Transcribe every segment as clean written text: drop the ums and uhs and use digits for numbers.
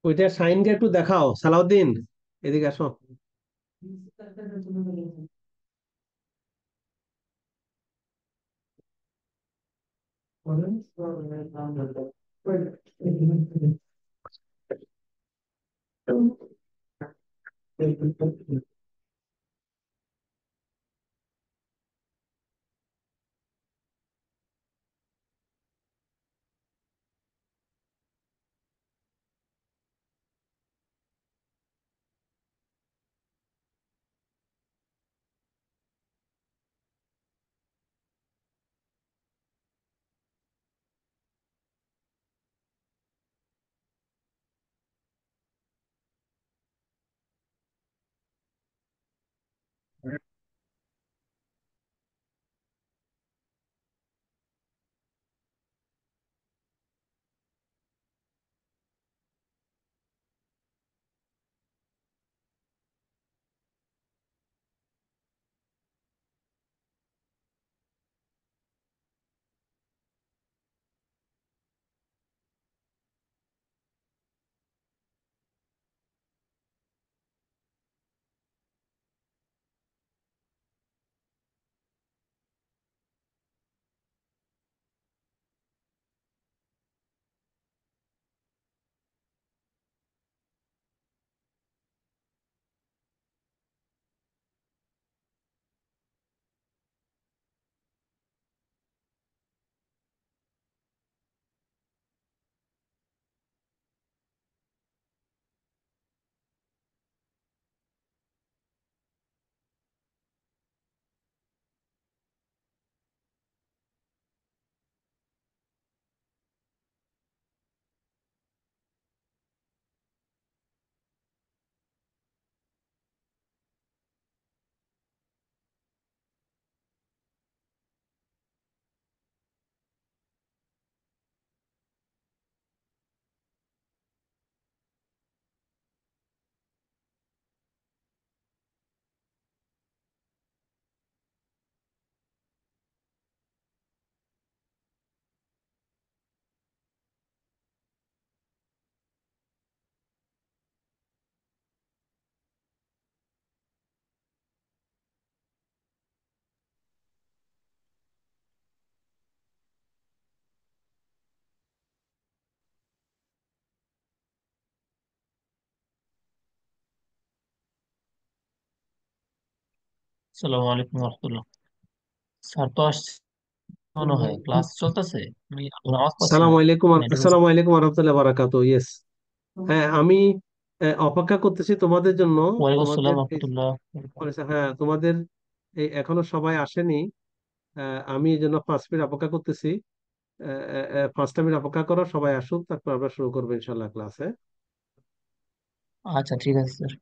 ওইটা সাইনকে একটু দেখাও, সালাউদ্দিন, এদিকে আসো। আসসালামু আলাইকুম রহমতুল্লাহ। স্যার তো আসছে মনে হয়, ক্লাস চলতেছে। আমি ওর আওয়াজ পাচ্ছি না। নেটওয়ার্ক। আসসালামু আলাইকুম রহমতুল্লাহ বারাকাতু। ইয়েস, হ্যাঁ আমি অপেক্ষা করতেছি তোমাদের জন্য। ওয়ালাইকুম তোমাদের আসসালাম এই রহমতুল্লাহ। হ্যাঁ তোমাদের এই এখনো সবাই আসেনি। আমি এই জন্য 5 মিনিট অপেক্ষা করতেছি। 5টা মিনিট অপেক্ষা করো, সবাই আসুক, তারপর আমরা শুরু করবো ইনশাল্লাহ ক্লাসে। আচ্ছা, ঠিক আছে স্যার।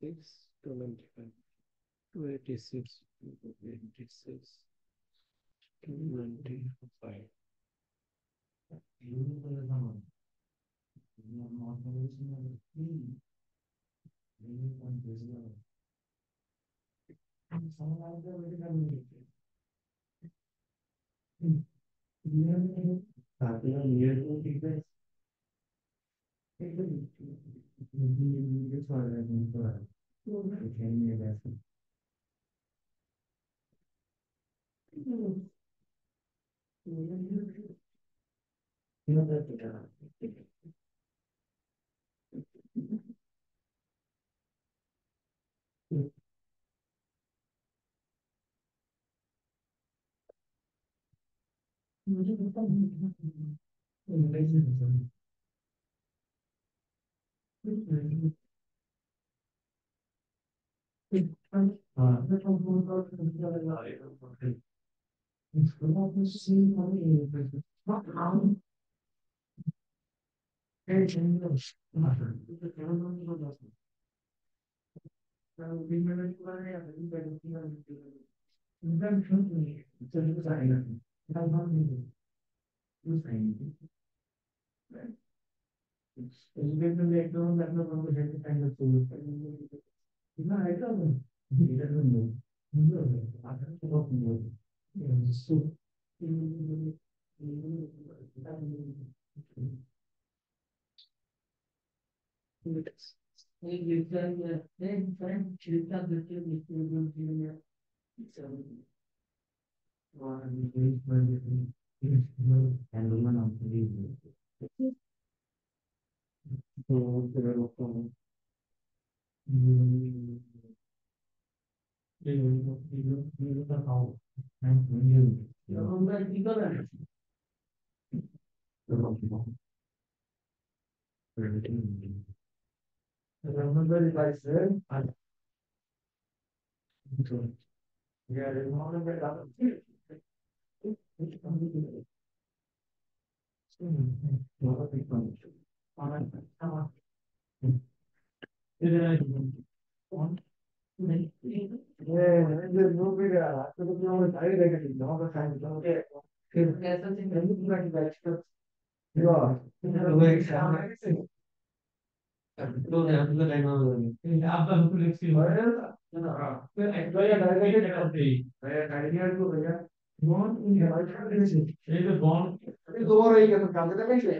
6, 25, 26, 26, 25. তোমার এই কাজে দেখাইছে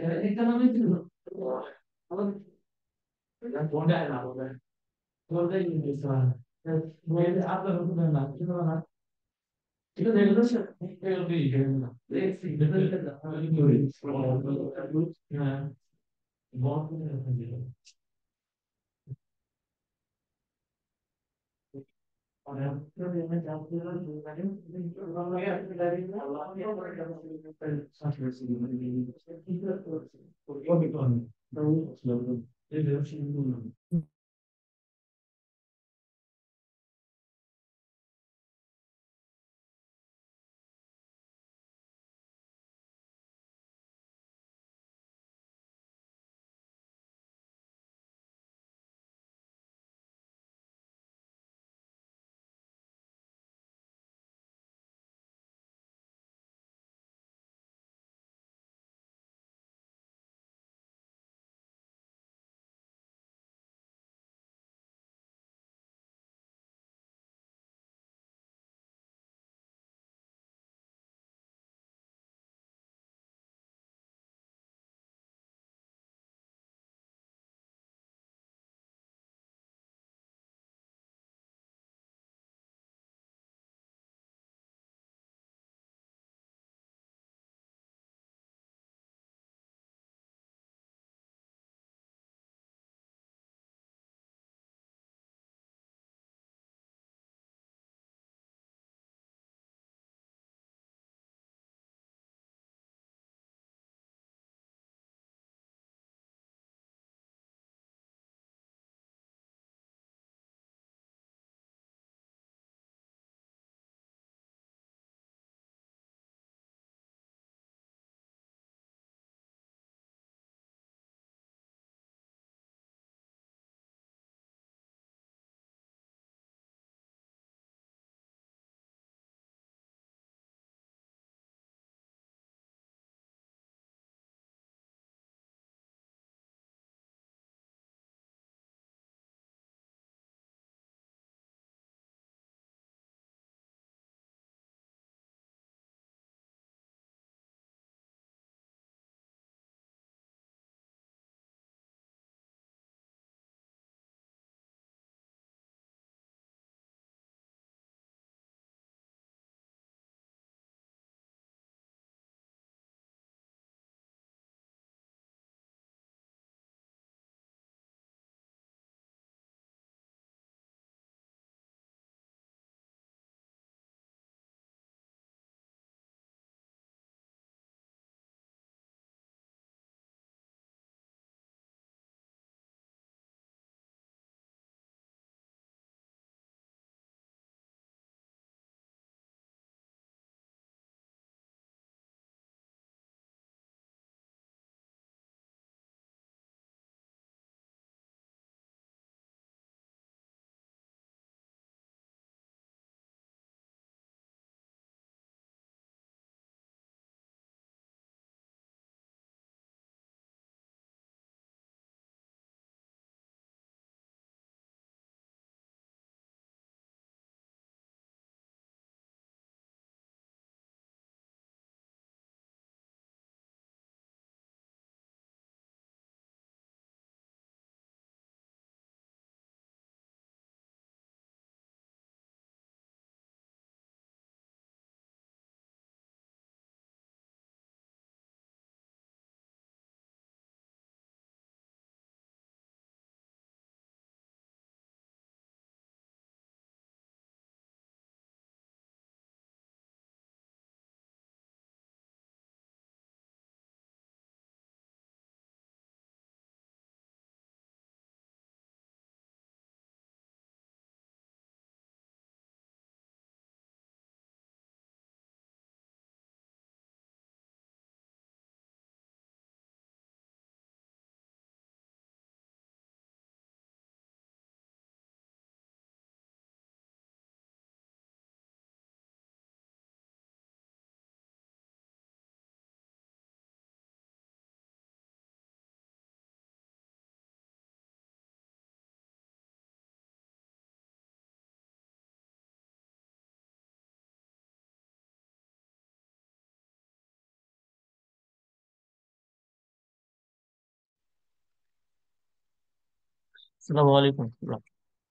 আসসালামু আলাইকুম।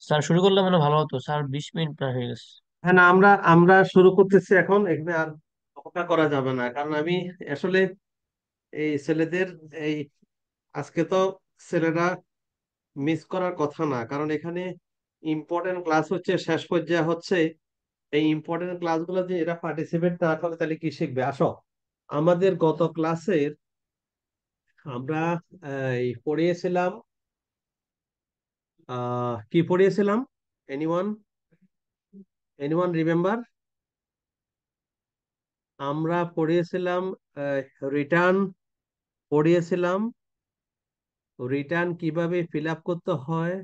স্যার শুরু করলে মানে ভালো হতো স্যার, 20 মিনিট প্রায় হয়ে গেছে। হ্যাঁ, না, আমরা আমরা শুরু করতেছি এখন। এখানে আর অপেক্ষা করা যাবে না, কারণ আমি আসলে এই ছেলেদের এই আজকে তো ছেলেরা মিস করার কথা না, কারণ এখানে ইম্পর্টেন্ট ক্লাস হচ্ছে, শেষ পর্যায়ে হচ্ছে। এই ইম্পর্টেন্ট ক্লাসগুলো যে এরা পার্টিসিপেট না করে তাহলে কি শিখবে? আসো, আমাদের গত ক্লাসের আমরা এই পড়িয়েছিলাম, কি পড়িয়েছিলাম? Anyone anyone remember? আমরা পড়িয়েছিলাম রিটার্ন, পড়িয়েছিলাম রিটার্ন কিভাবে ফিল আপ করতে হয়,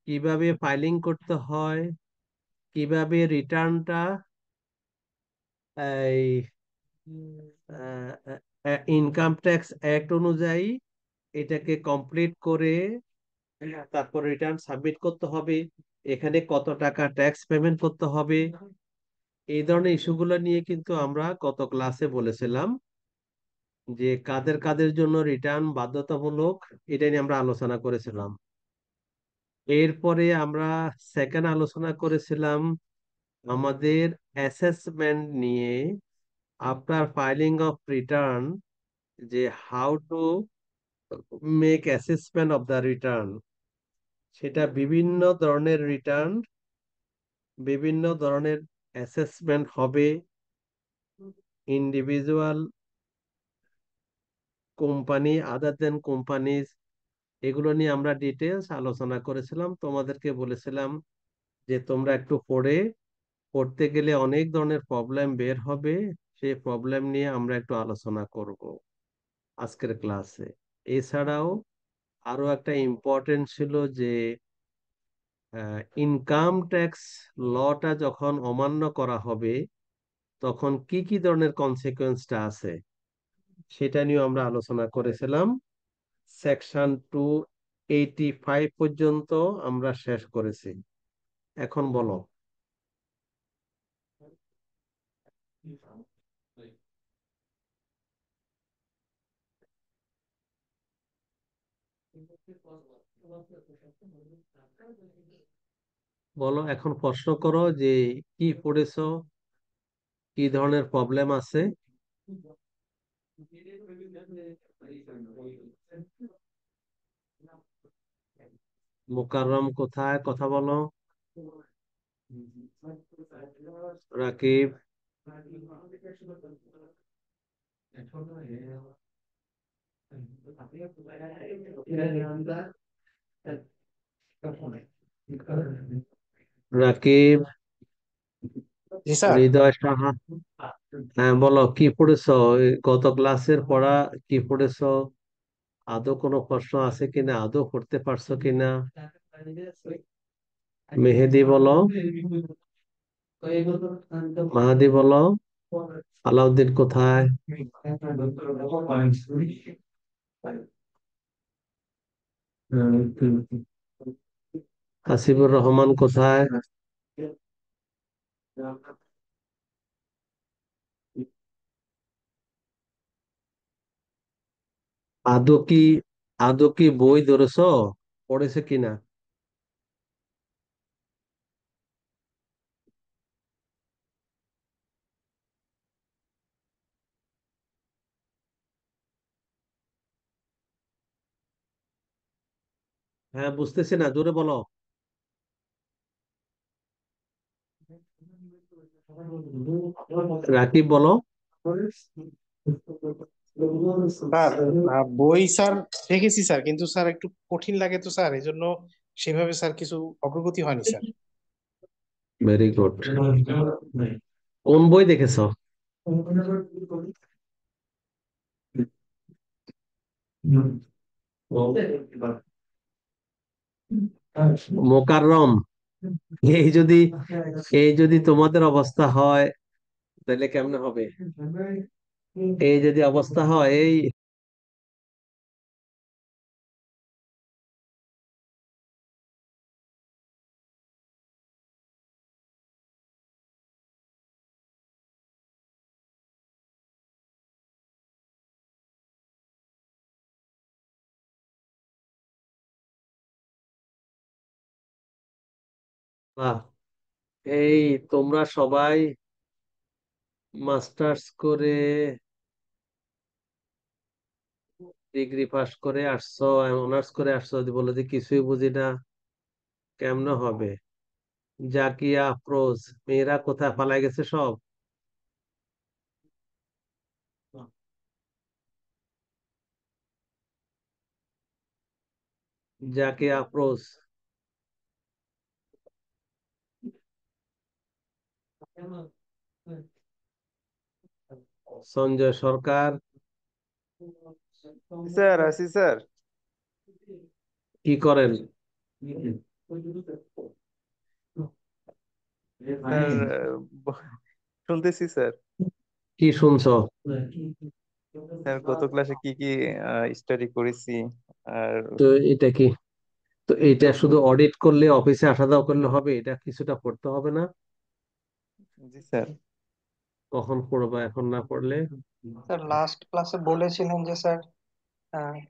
কিভাবে ফাইলিং করতে হয়, কিভাবে রিটার্নটা এই ইনকাম ট্যাক্স অ্যাক্ট অনুযায়ী এটাকে কমপ্লিট করে তারপর রিটার্ন সাবমিট করতে হবে, এখানে কত টাকা ট্যাক্স পেমেন্ট করতে হবে। এই ধরনের ইস্যুগুলো নিয়ে কিন্তু আমরা গত ক্লাসে বলেছিলাম যে কাদের কাদের জন্য রিটার্ন বাধ্যতামূলক, এটা নিয়ে আমরা আলোচনা করেছিলাম। এরপরে আমরা সেকেন্ড আলোচনা করেছিলাম আমাদের অ্যাসেসমেন্ট নিয়ে, আফটার ফাইলিং অফ রিটার্ন, যে how to make assessment of the return. সেটা বিভিন্ন ধরনের রিটার্ন, বিভিন্ন ধরনের অ্যাসেসমেন্ট হবে, ইন্ডিভিজুয়াল, কোম্পানি, আদার দেন কোম্পানিজ, এগুলো নিয়ে আমরা ডিটেলস আলোচনা করেছিলাম। তোমাদেরকে বলেছিলাম যে তোমরা একটু পড়তে গেলে অনেক ধরনের প্রবলেম বের হবে, সেই প্রবলেম নিয়ে আমরা একটু আলোচনা করব আজকের ক্লাসে। এছাড়াও আরো একটা ইম্পর্টেন্ট ছিল যে ইনকাম ট্যাক্স লটা যখন অমান্য করা হবে তখন কি কি ধরনের কনসিকুয়েন্সটা আছে, সেটা নিয়ে আমরা আলোচনা করেছিলাম। সেকশন 285 পর্যন্ত আমরা শেষ করেছি। এখন বলো। বলো, এখন প্রশ্ন করো যে কি পড়েছো, কি ধরনের প্রবলেম আছে। মোকাররম কোথায়? কথা বলো। রাকিব? রাকিব? জি স্যার। হৃদয় সাহা? হ্যাঁ, বলো কি পড়েছো, এই গত ক্লাসের পড়া কি পড়েছো, আদৌ কোনো প্রশ্ন আছে কিনা, আদৌ পড়তে পারছো কিনা? মেহেদি বলো, মাহাদি বলো, আলাউদ্দিন কোথায়? হাসিবুর রহমান কোথায়? আদৌ কি আদৌ কি বই ধরেছো, পড়েছে কিনা? হ্যাঁ, বুঝতেছি না, জোরে বলো। রাকিব বলো। স্যার বই স্যার দেখেছি স্যার, কিন্তু স্যার একটু কঠিন লাগে তো স্যার, এই জন্য সেভাবে স্যার কিছু অগ্রগতি হয়নি স্যার। Very good. কোন বই দেখেছো? মোকাররম? এই যদি এই যদি তোমাদের অবস্থা হয় তাহলে কেমনে হবে? এই যদি অবস্থা হয়, এই বাহ, এই তোমরা সবাই মাস্টার্স করে ডিগ্রি পাস করে আসছো, অনার্স করে আসছো, যদি বলো যে কিছুই বুঝি না, কেমনে হবে? জাকিয়া আফরোজ, মেয়েরা কোথায় পালায় গেছে সব? জাকিয়া আফরোজ, সঞ্জয় সরকার, স্যার আছি স্যার। কি করেন? স্যার ব- শুনতেছি স্যার। কি শুনছো? স্যার গত ক্লাসে কি কি স্টাডি করেছি আর তো এটা কি, তো এটা শুধু অডিট করলে, অফিসে আসা যাওয়া করলে হবে? এটা কিছুটা পড়তে হবে না? জি স্যার। কখন পড়বা এখন না পড়লে? স্যার লাস্ট ক্লাসে বলেছিলেন যে স্যার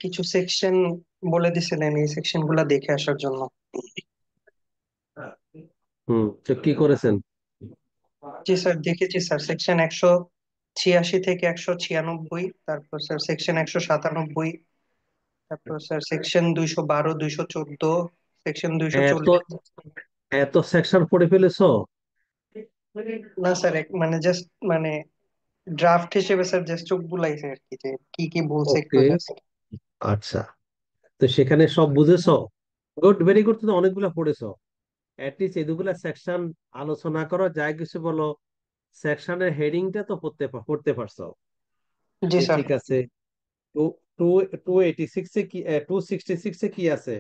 কিছু সেকশন বলে দিছিলেন এই সেকশন গুলা দেখে আসার জন্য। তো কি করেছেন? জি স্যার দেখেছি স্যার, সেকশন 186 থেকে 196, তারপর স্যার সেকশন 197, তারপর স্যার সেকশন 212, 214, সেকশন এত 240। এত সেকশন পড়ে ফেলেছো? না স্যার মানে জাস্ট মানে ড্রাফট হিসেবে স্যার জাস্ট চোখ বুলাইছে আর কি, যে কি কি বলছে একটু ওকে, জাস্ট। আচ্ছা। তো সেখানে সব বুঝেছো? গুড, ভেরি গুড, তুমি অনেকগুলো পড়েছো। অ্যাটলিস্ট এগুলা সেকশন আলোচনা করো, যাই কিছু বলো, সেকশনের হেডিংটা তো পড়তে পারছো। জি যে স্যার। ঠিক আছে, টু টু 286 এ কি, 266 এ কি আছে?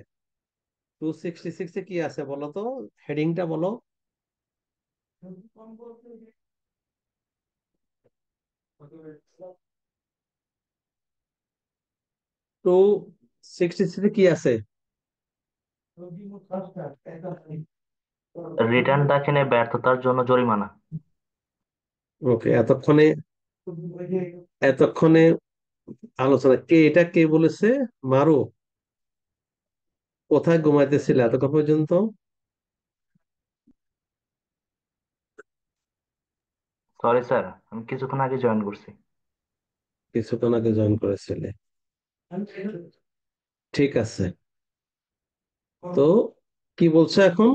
266 এ কি আছে বলো তো, হেডিংটা বলো। 266 কি আছে? রিটার্ন দাখিলে ব্যর্থতার জন্য জরিমানা। ওকে, এতক্ষণে এতক্ষণে আলোচনা কে, এটা কে বলেছে? মারু, কোথায় ঘুমাইতেছিলে এতক্ষণ পর্যন্ত? সরি স্যার, আমি কিছুক্ষণ আগে জয়েন করছি। কিছুক্ষণ আগে জয়েন করেছিলে, ঠিক আছে। তো কি বলছো এখন?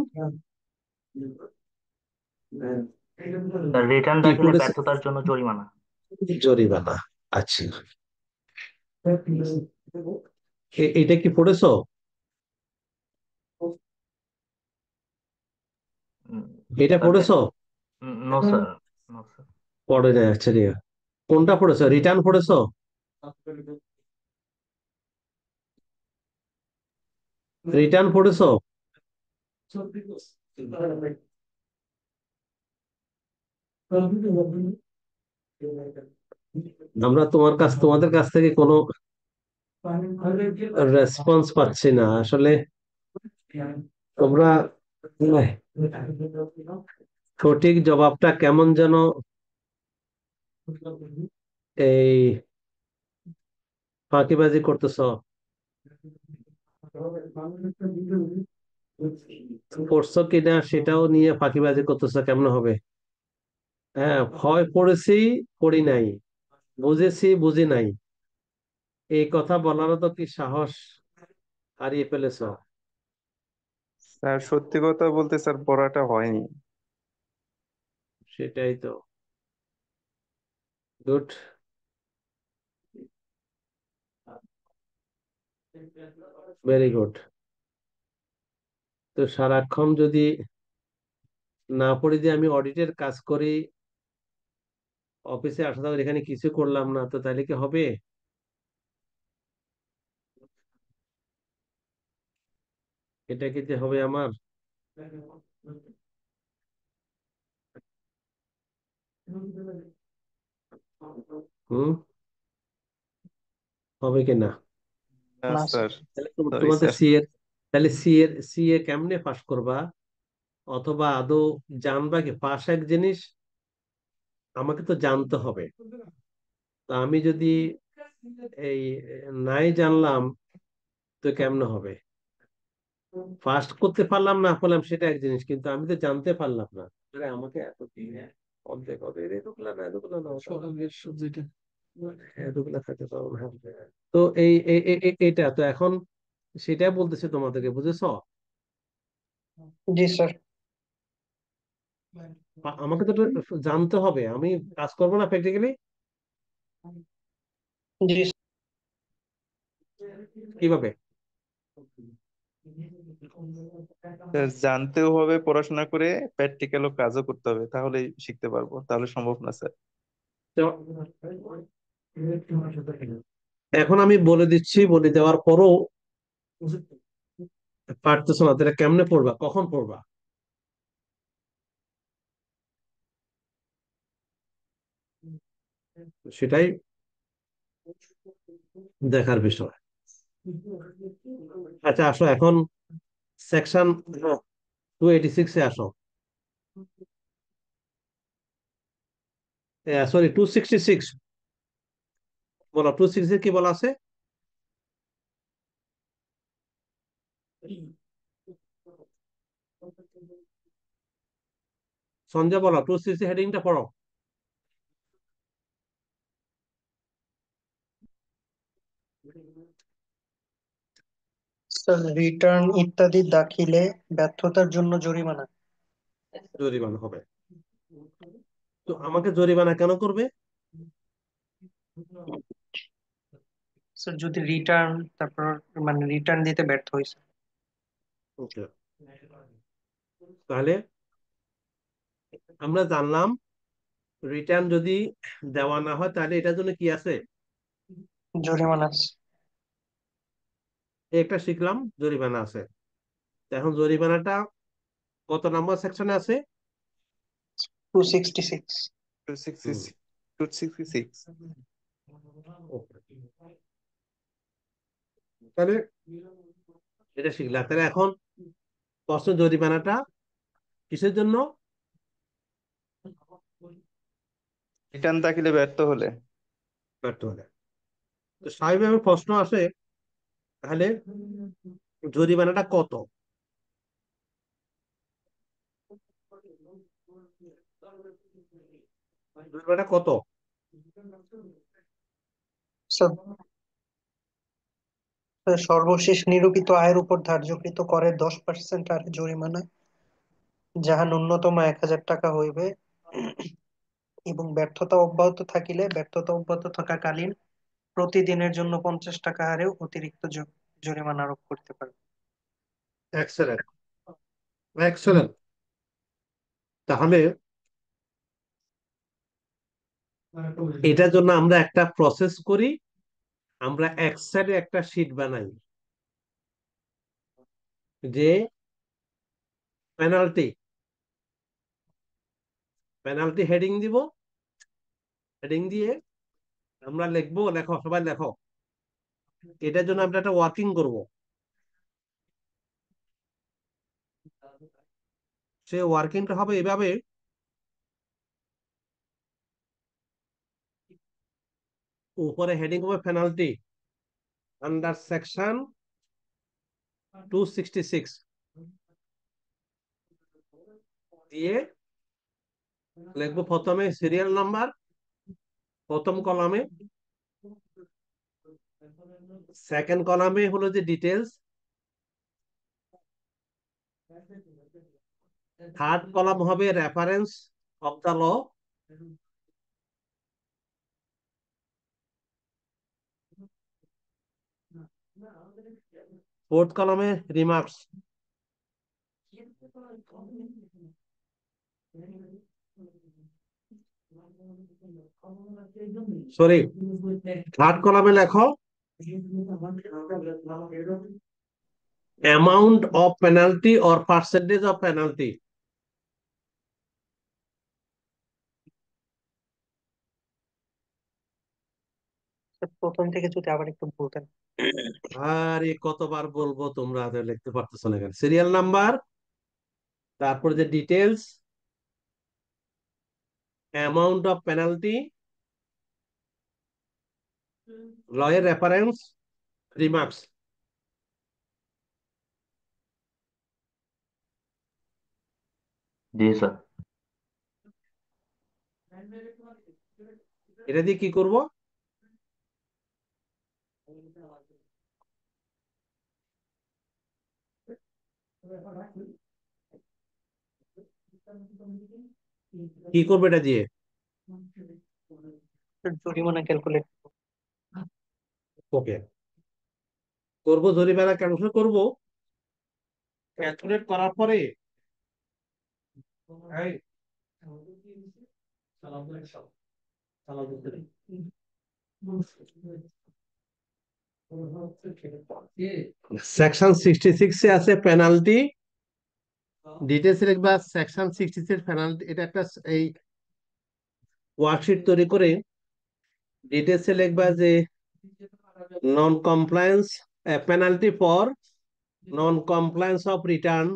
স্যার রিটার্ন কি দাখিলে পড়েছে? ব্যর্থতার জন্য জরিমানা। জরিমানা, আচ্ছা। এটা কি পড়েছো? উম, এটা স্যার পড়েছো? No sir, no sir. পড়ে নাই, আচ্ছা ঠিক আছে। কোনটা পড়েছো, রিটার্ন পড়েছো? রিটার্ন পড়েছো? আমরা তোমাদের কাছ থেকে কোনো রেসপন্স পাচ্ছি না আসলে। তোমরা সঠিক জবাবটা কেমন যেন এই ফাঁকিবাজি করতেছো। পড়ছো কিনা সেটাও নিয়ে ফাঁকিবাজি করতেছো, কেমন হবে? হ্যাঁ, হয় পড়েছি, পড়ি নাই, বুঝেছি, বুঝি নাই, এই কথা বলারও তো কি সাহস হারিয়ে ফেলেছো? স্যার সত্যি কথা বলতে স্যার পড়াটা হয়নি। সেটাই তো। Good, very good. তো সারাক্ষণ যদি না পড়ে দিয়ে আমি অডিটের কাজ করি, অফিসে আসা যাওয়া, এখানে কিছু করলাম না, তো তাহলে কি হবে? এটা কি যে হবে আমার? হুম, হবে কি না? না না স্যার। তাহলে সরি তোমাদের স্যার। তাহলে সিএ কেমনে পাস করবা? অথবা আদৌ জানবা কি পাস এক জিনিস? আমাকে তো জানতে হবে। তা আমি যদি এই নাই জানলাম, তো কেমনে হবে? ফার্স্ট করতে পারলাম না পারলাম সেটা এক জিনিস, কিন্তু আমি তো জানতে পারলাম না। আরে আমাকে এত দিনে অর্ধেক হবে, এতগুলা না এতগুলা না সকালের সবজিটা এতগুলা খেতে পারবো না। তো এইটা তো এখন সেটাই বলতেছে তোমাদেরকে, বুঝেছো? জি স্যার। আমাকে তো এটা জানতে হবে, আমি কাজ করবো না প্র্যাকটিক্যালি জি কিভাবে? স্যার, জানতেও হবে পড়াশোনা করে, প্র্যাকটিক্যালও কাজও করতে হবে, তাহলেই শিখতে পারবো, তাহলে সম্ভব না স্যার। তো এখন আমি বলে দিচ্ছি, বলে দেওয়ার পরও পারতেছো না, তাহলে কেমনে পড়বা, কখন পড়বা? সেটাই দেখার বিষয়। আচ্ছা আসো এখন সেকশন 286 এ আসো, সরি 266। বলো 266 কি বলা আছে? সঞ্জয় বলো 266 হেডিংটা পড়ো। স্যার, রিটার্ন ইত্যাদি দাখিলে ব্যর্থতার জন্য জরিমানা। জরিমানা হবে। তো আমাকে জরিমানা কেন করবে? স্যার, যদি রিটার্ন তারপর মানে রিটার্ন দিতে ব্যর্থ হয়েছে। ওকে, তাহলে আমরা জানলাম রিটার্ন যদি দেওয়া না হয় তাহলে এটার জন্য কি আছে, জরিমানা আছে। একটা শিখলাম জরিমানা আছে। তো এখন জরিমানাটা কত নম্বর সেকশনে আছে? 266। টু সিক্সটি হুম, 266। okay। তাহলে এটা শিখলাম, তাহলে এখন প্রশ্ন জরিমানাটা কিসের জন্য? রিটার্ন দাখিলে ব্যর্থ হলে। ব্যর্থ হলে। তো স্বাভাবিকভাবে প্রশ্ন আসে, তাহলে জরিমানাটা কত? জরিমানাটা কত? স্যার, সর্বশেষ নিরূপিত আয়ের উপর ধার্যকৃত করের 10% হারে জরিমানা, যাহা ন্যূনতম 1,000 টাকা হইবে, এবং ব্যর্থতা অব্যাহত থাকিলে ব্যর্থতা অব্যাহত থাকাকালীন প্রতিদিনের জন্য 50 টাকা হারে অতিরিক্ত জরিমানা আরোপ করতে পারে। Excellent, excellent. তাহলে এটার জন্য আমরা একটা প্রসেস করি, আমরা এক্সেলে একটা শিট বানাই, যে পেনাল্টি, পেনাল্টি হেডিং দিব, হেডিং দিয়ে আমরা লিখবো, লেখো সবাই লেখো, এটার জন্য আমরা একটা ওয়ার্কিং করব। সেই ওয়ার্কিংটা হবে এভাবে, উপরে হেডিং হবে পেনাল্টি আন্ডার সেকশন 266 দিয়ে লিখবো প্রথমে সিরিয়াল নাম্বার, প্রথম কলামে, সেকেন্ড কলামে হলো যে ডিটেলস, থার্ড কলাম হবে reference of the law, fourth কলামে রিমার্কস, সরি থার্ড কলামে লেখো amount of penalty or percentage of penalty. Sir, প্রথম থেকে যদি আবার একটু বলতেন। আরে কতবার বলবো, তোমরা লিখতে পারতেছো না কেন? সিরিয়াল নাম্বার, তারপর যে ডিটেলস, অ্যামাউন্ট অফ পেনাল্টি, লয়ের রেফারেন্স, রিমার্কস। জি স্যার। এটা দিয়ে কি করব? কি করবো এটা দিয়ে? জরিমানা ক্যালকুলেট। ওকে, করবো, জরিমানা ক্যালকুলেট করব। ক্যালকুলেট করার পরে এই, সেকশন 66 এ আছে পেনাল্টি। ডিটেলস লিখবা সেকশন 66 পেনাল্টি। এটা একটা এই ওয়ার্কশিট তৈরি করে ডিটেলস লিখবা যে non compliance, penalty for non compliance of return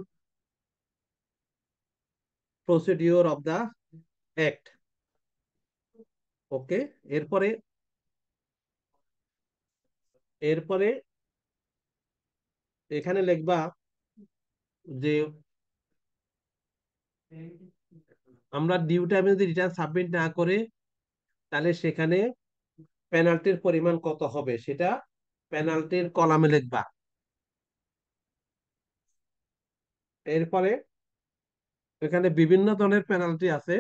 procedure of the act. Okay, এরপরে এরপরে এখানে লিখবা যে আমরা ডিউ টাইমে যদি রিটার্ন সাবমিট না করে তাহলে সেখানে পেনাল্টির পরিমাণ কত হবে সেটা পেনাল্টির কলামে লিখবা। এরপরে এখানে বিভিন্ন ধরনের পেনাল্টি আছে,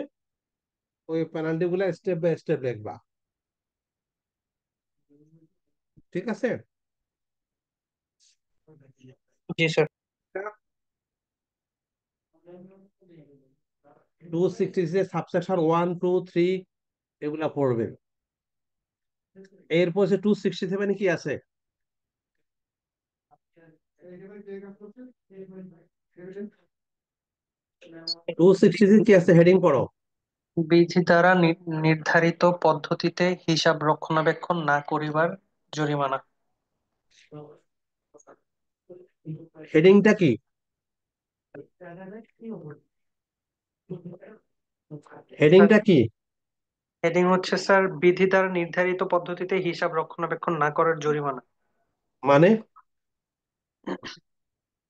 ওই পেনাল্টি গুলা স্টেপ বাই স্টেপ লিখবা। ঠিক আছে? জি স্যার। 266 সাবসেকশন 1 2 3 এগুলা পড়বে। এরপর 267 কি আছে? 266 কি আছে হেডিং পড়ো। বিধি দ্বারা নির্ধারিত পদ্ধতিতে হিসাব রক্ষণাবেক্ষণ না করিবার জরিমানা। হেডিংটা কি? হেডিংটা কি? হেডিং হচ্ছে স্যার বিধি দ্বারা নির্ধারিত পদ্ধতিতে হিসাব রক্ষণাবেক্ষণ না করার জরিমানা। মানে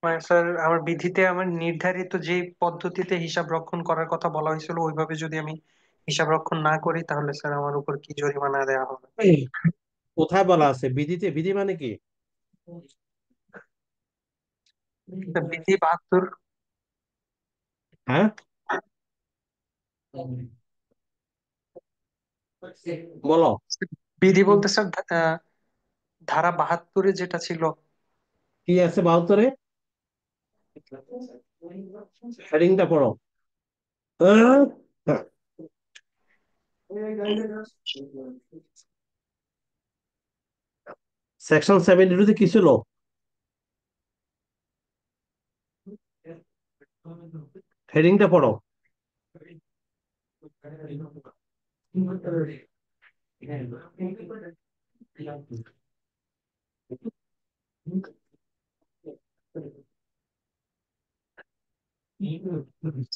মানে স্যার আমার বিধিতে আমার নির্ধারিত যে পদ্ধতিতে হিসাব রক্ষণ করার কথা বলা হয়েছিল ওইভাবে যদি আমি হিসাব রক্ষণ না করি তাহলে স্যার আমার উপর কি জরিমানা দেওয়া হবে? এই, কোথায় বলা আছে বিধিতে? বিধি মানে কি? স্যার, বিধি 72। হ্যাঁ, বলো। বিধি বলতে স্যার ধারা 72-এ যেটা ছিল। কি আছে 72-এ? হেডিংটা পড়ো। সেকশন 72 তে কি ছিল? হেডিংটা পড়ো।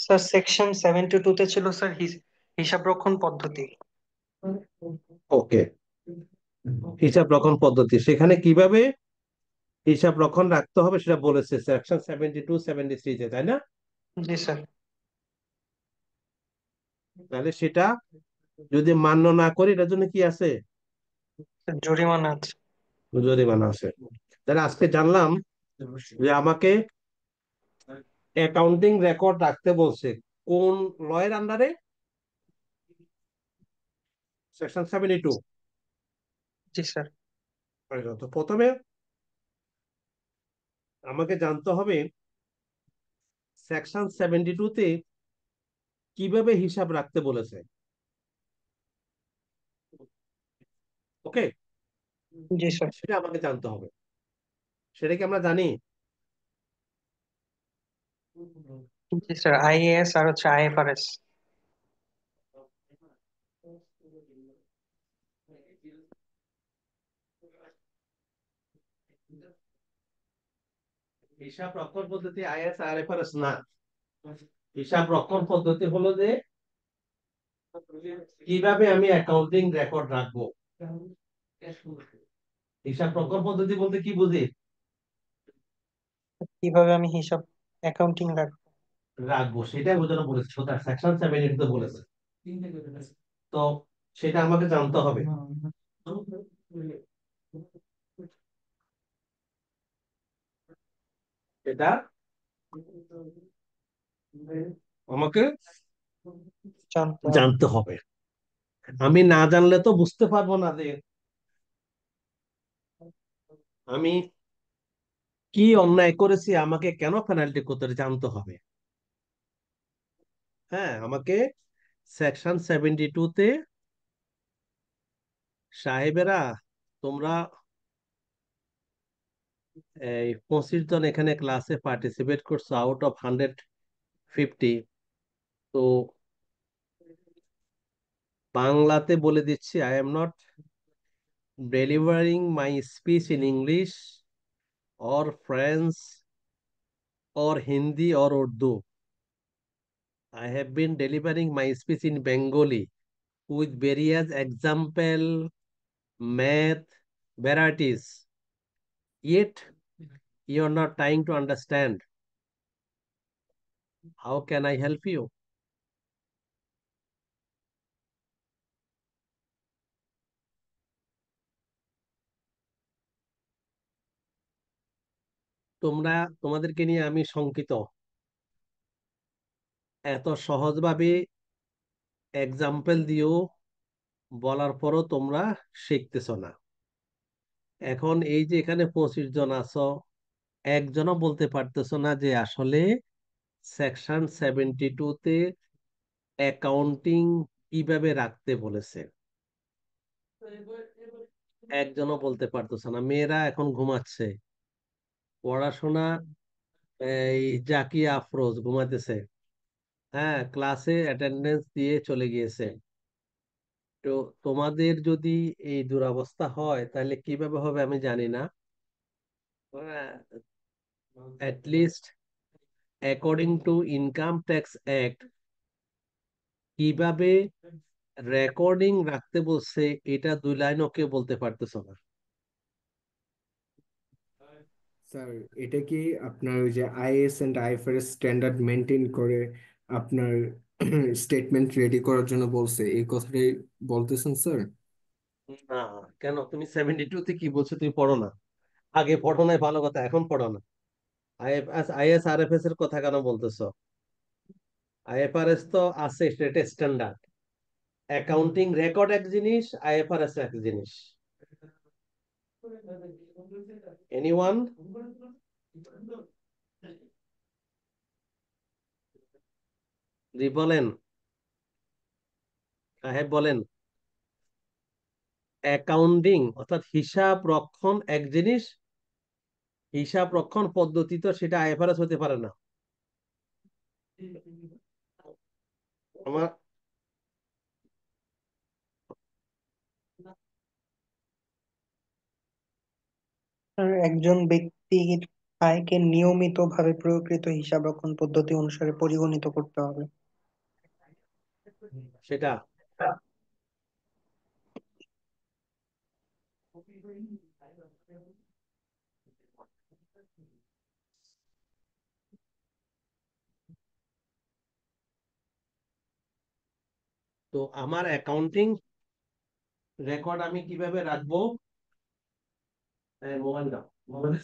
স্যার সেকশন 72-তে ছিল স্যার হিসাব রক্ষণ পদ্ধতি। ওকে, হিসাব রক্ষণ পদ্ধতি, সেখানে কিভাবে হিসাব রক্ষণ রাখতে হবে সেটা বলেছে সেকশন 72 73 তে, তাই না? জি স্যার। তাহলে সেটা যদি মান্য না করি এটার জন্য কি আছে? জরিমানা আছে। জরিমানা আছে। তাহলে আজকে জানলাম যে আমাকে অ্যাকাউন্টিং রেকর্ড রাখতে বলছে কোন লয়ের আন্ডারে? সেকশন 72। জি স্যার। তো প্রথমে আমাকে জানতে হবে সেকশন 72 তে কিভাবে হিসাব রাখতে বলেছে। ওকে, জি স্যার। সেটা আমাকে জানতে হবে। সেটা কি আমরা জানি? জি স্যার, আইএএস আর হচ্ছে আইএফআরএস। হিসাব রক্ষণ পদ্ধতি আইএস আর এফআরএস না। হিসাব রক্ষণ পদ্ধতি হলো যে কিভাবে আমি অ্যাকাউন্টিং রেকর্ড রাখবো। হিসাব রক্ষণ পদ্ধতি বলতে কি বুঝি? কিভাবে আমি হিসাব অ্যাকাউন্টিং রাখবো? রাখবো, সেটাই বোঝানো বলেছে, সেকশন 72 বলেছে। তো সেটা আমাকে জানতে হবে। এটা আমাকে জানতে হবে। জানতে হবে। আমি না জানলে তো বুঝতে পারবো না যে আমি কি অন্যায় করেছি, আমাকে কেন পেনাল্টি করতে হবে, জানতে হবে। হ্যাঁ, আমাকে সেকশন 72 তে, সাহেবেরা তোমরা এই 25 জন এখানে ক্লাসে পার্টিসিপেট করছো আউট অফ 150। তো বাংলাতে বলে দিচ্ছি, I am not delivering my speech in English or French or Hindi or Urdu. I have been delivering my speech in Bengali with various example math varieties. Yet you are not trying to understand. How can I help you? তোমরা, তোমাদেরকে নিয়ে আমি শঙ্কিত। এত সহজভাবে example দিয়েও বলার পরও তোমরা শিখতেছো না। এখন এই যে এখানে 25 জন আছো, একজনও বলতে পারতেছো না যে আসলে সেকশন 72 তে অ্যাকাউন্টিং কিভাবে রাখতে বলেছে। একজনও বলতে পারতেছে না। মেয়েরা এখন ঘুমাচ্ছে, পড়াশোনা, এই জাকিয়া আফরোজ ঘুমাতেছে, হ্যাঁ, ক্লাসে অ্যাটেন্ডেন্স দিয়ে চলে গিয়েছে। তো তোমাদের যদি এই দুরবস্থা হয় তাহলে কিভাবে হবে আমি জানি না। At least according to income tax act কিভাবে রেকর্ডিং রাখতে বলছে, এটা 2 লাইনও কেউ বলতে পারতেছো না। স্যার, এটা কি আপনার ওই যে IAS and IFRS standard maintain করে আপনার স্টেটমেন্ট রেডি করার জন্য বলছে, এই কথাটাই বলতেছেন স্যার? না, কেন? তুমি 72 তে কি বলছো তুমি পড়ো না? আগে পড়ো নাই ভালো কথা, এখন পড়ো না? আইএস আরএফএস এর কথা কেন বলতেছো? আইএফআরএস তো আছে, সেটা স্ট্যান্ডার্ড। অ্যাকাউন্টিং রেকর্ড এক জিনিস, আইএফআরএস এক জিনিস। এনিওয়ান? জি বলেন, সাহেব বলেন। অ্যাকাউন্টিং অর্থাৎ হিসাব রক্ষণ এক জিনিস, হিসাব রক্ষণ পদ্ধতি তো সেটা আইএফআরএস হতে পারে না। আমার আর একজন ব্যক্তির আয়কে নিয়মিতভাবে প্রয়োগকৃত হিসাবরক্ষণ পদ্ধতি অনুসারে পরিগণিত করতে হবে। সেটা তো আমার অ্যাকাউন্টিং রেকর্ড আমি কিভাবে রাখবো? মোবাইল দাও, মোবাইল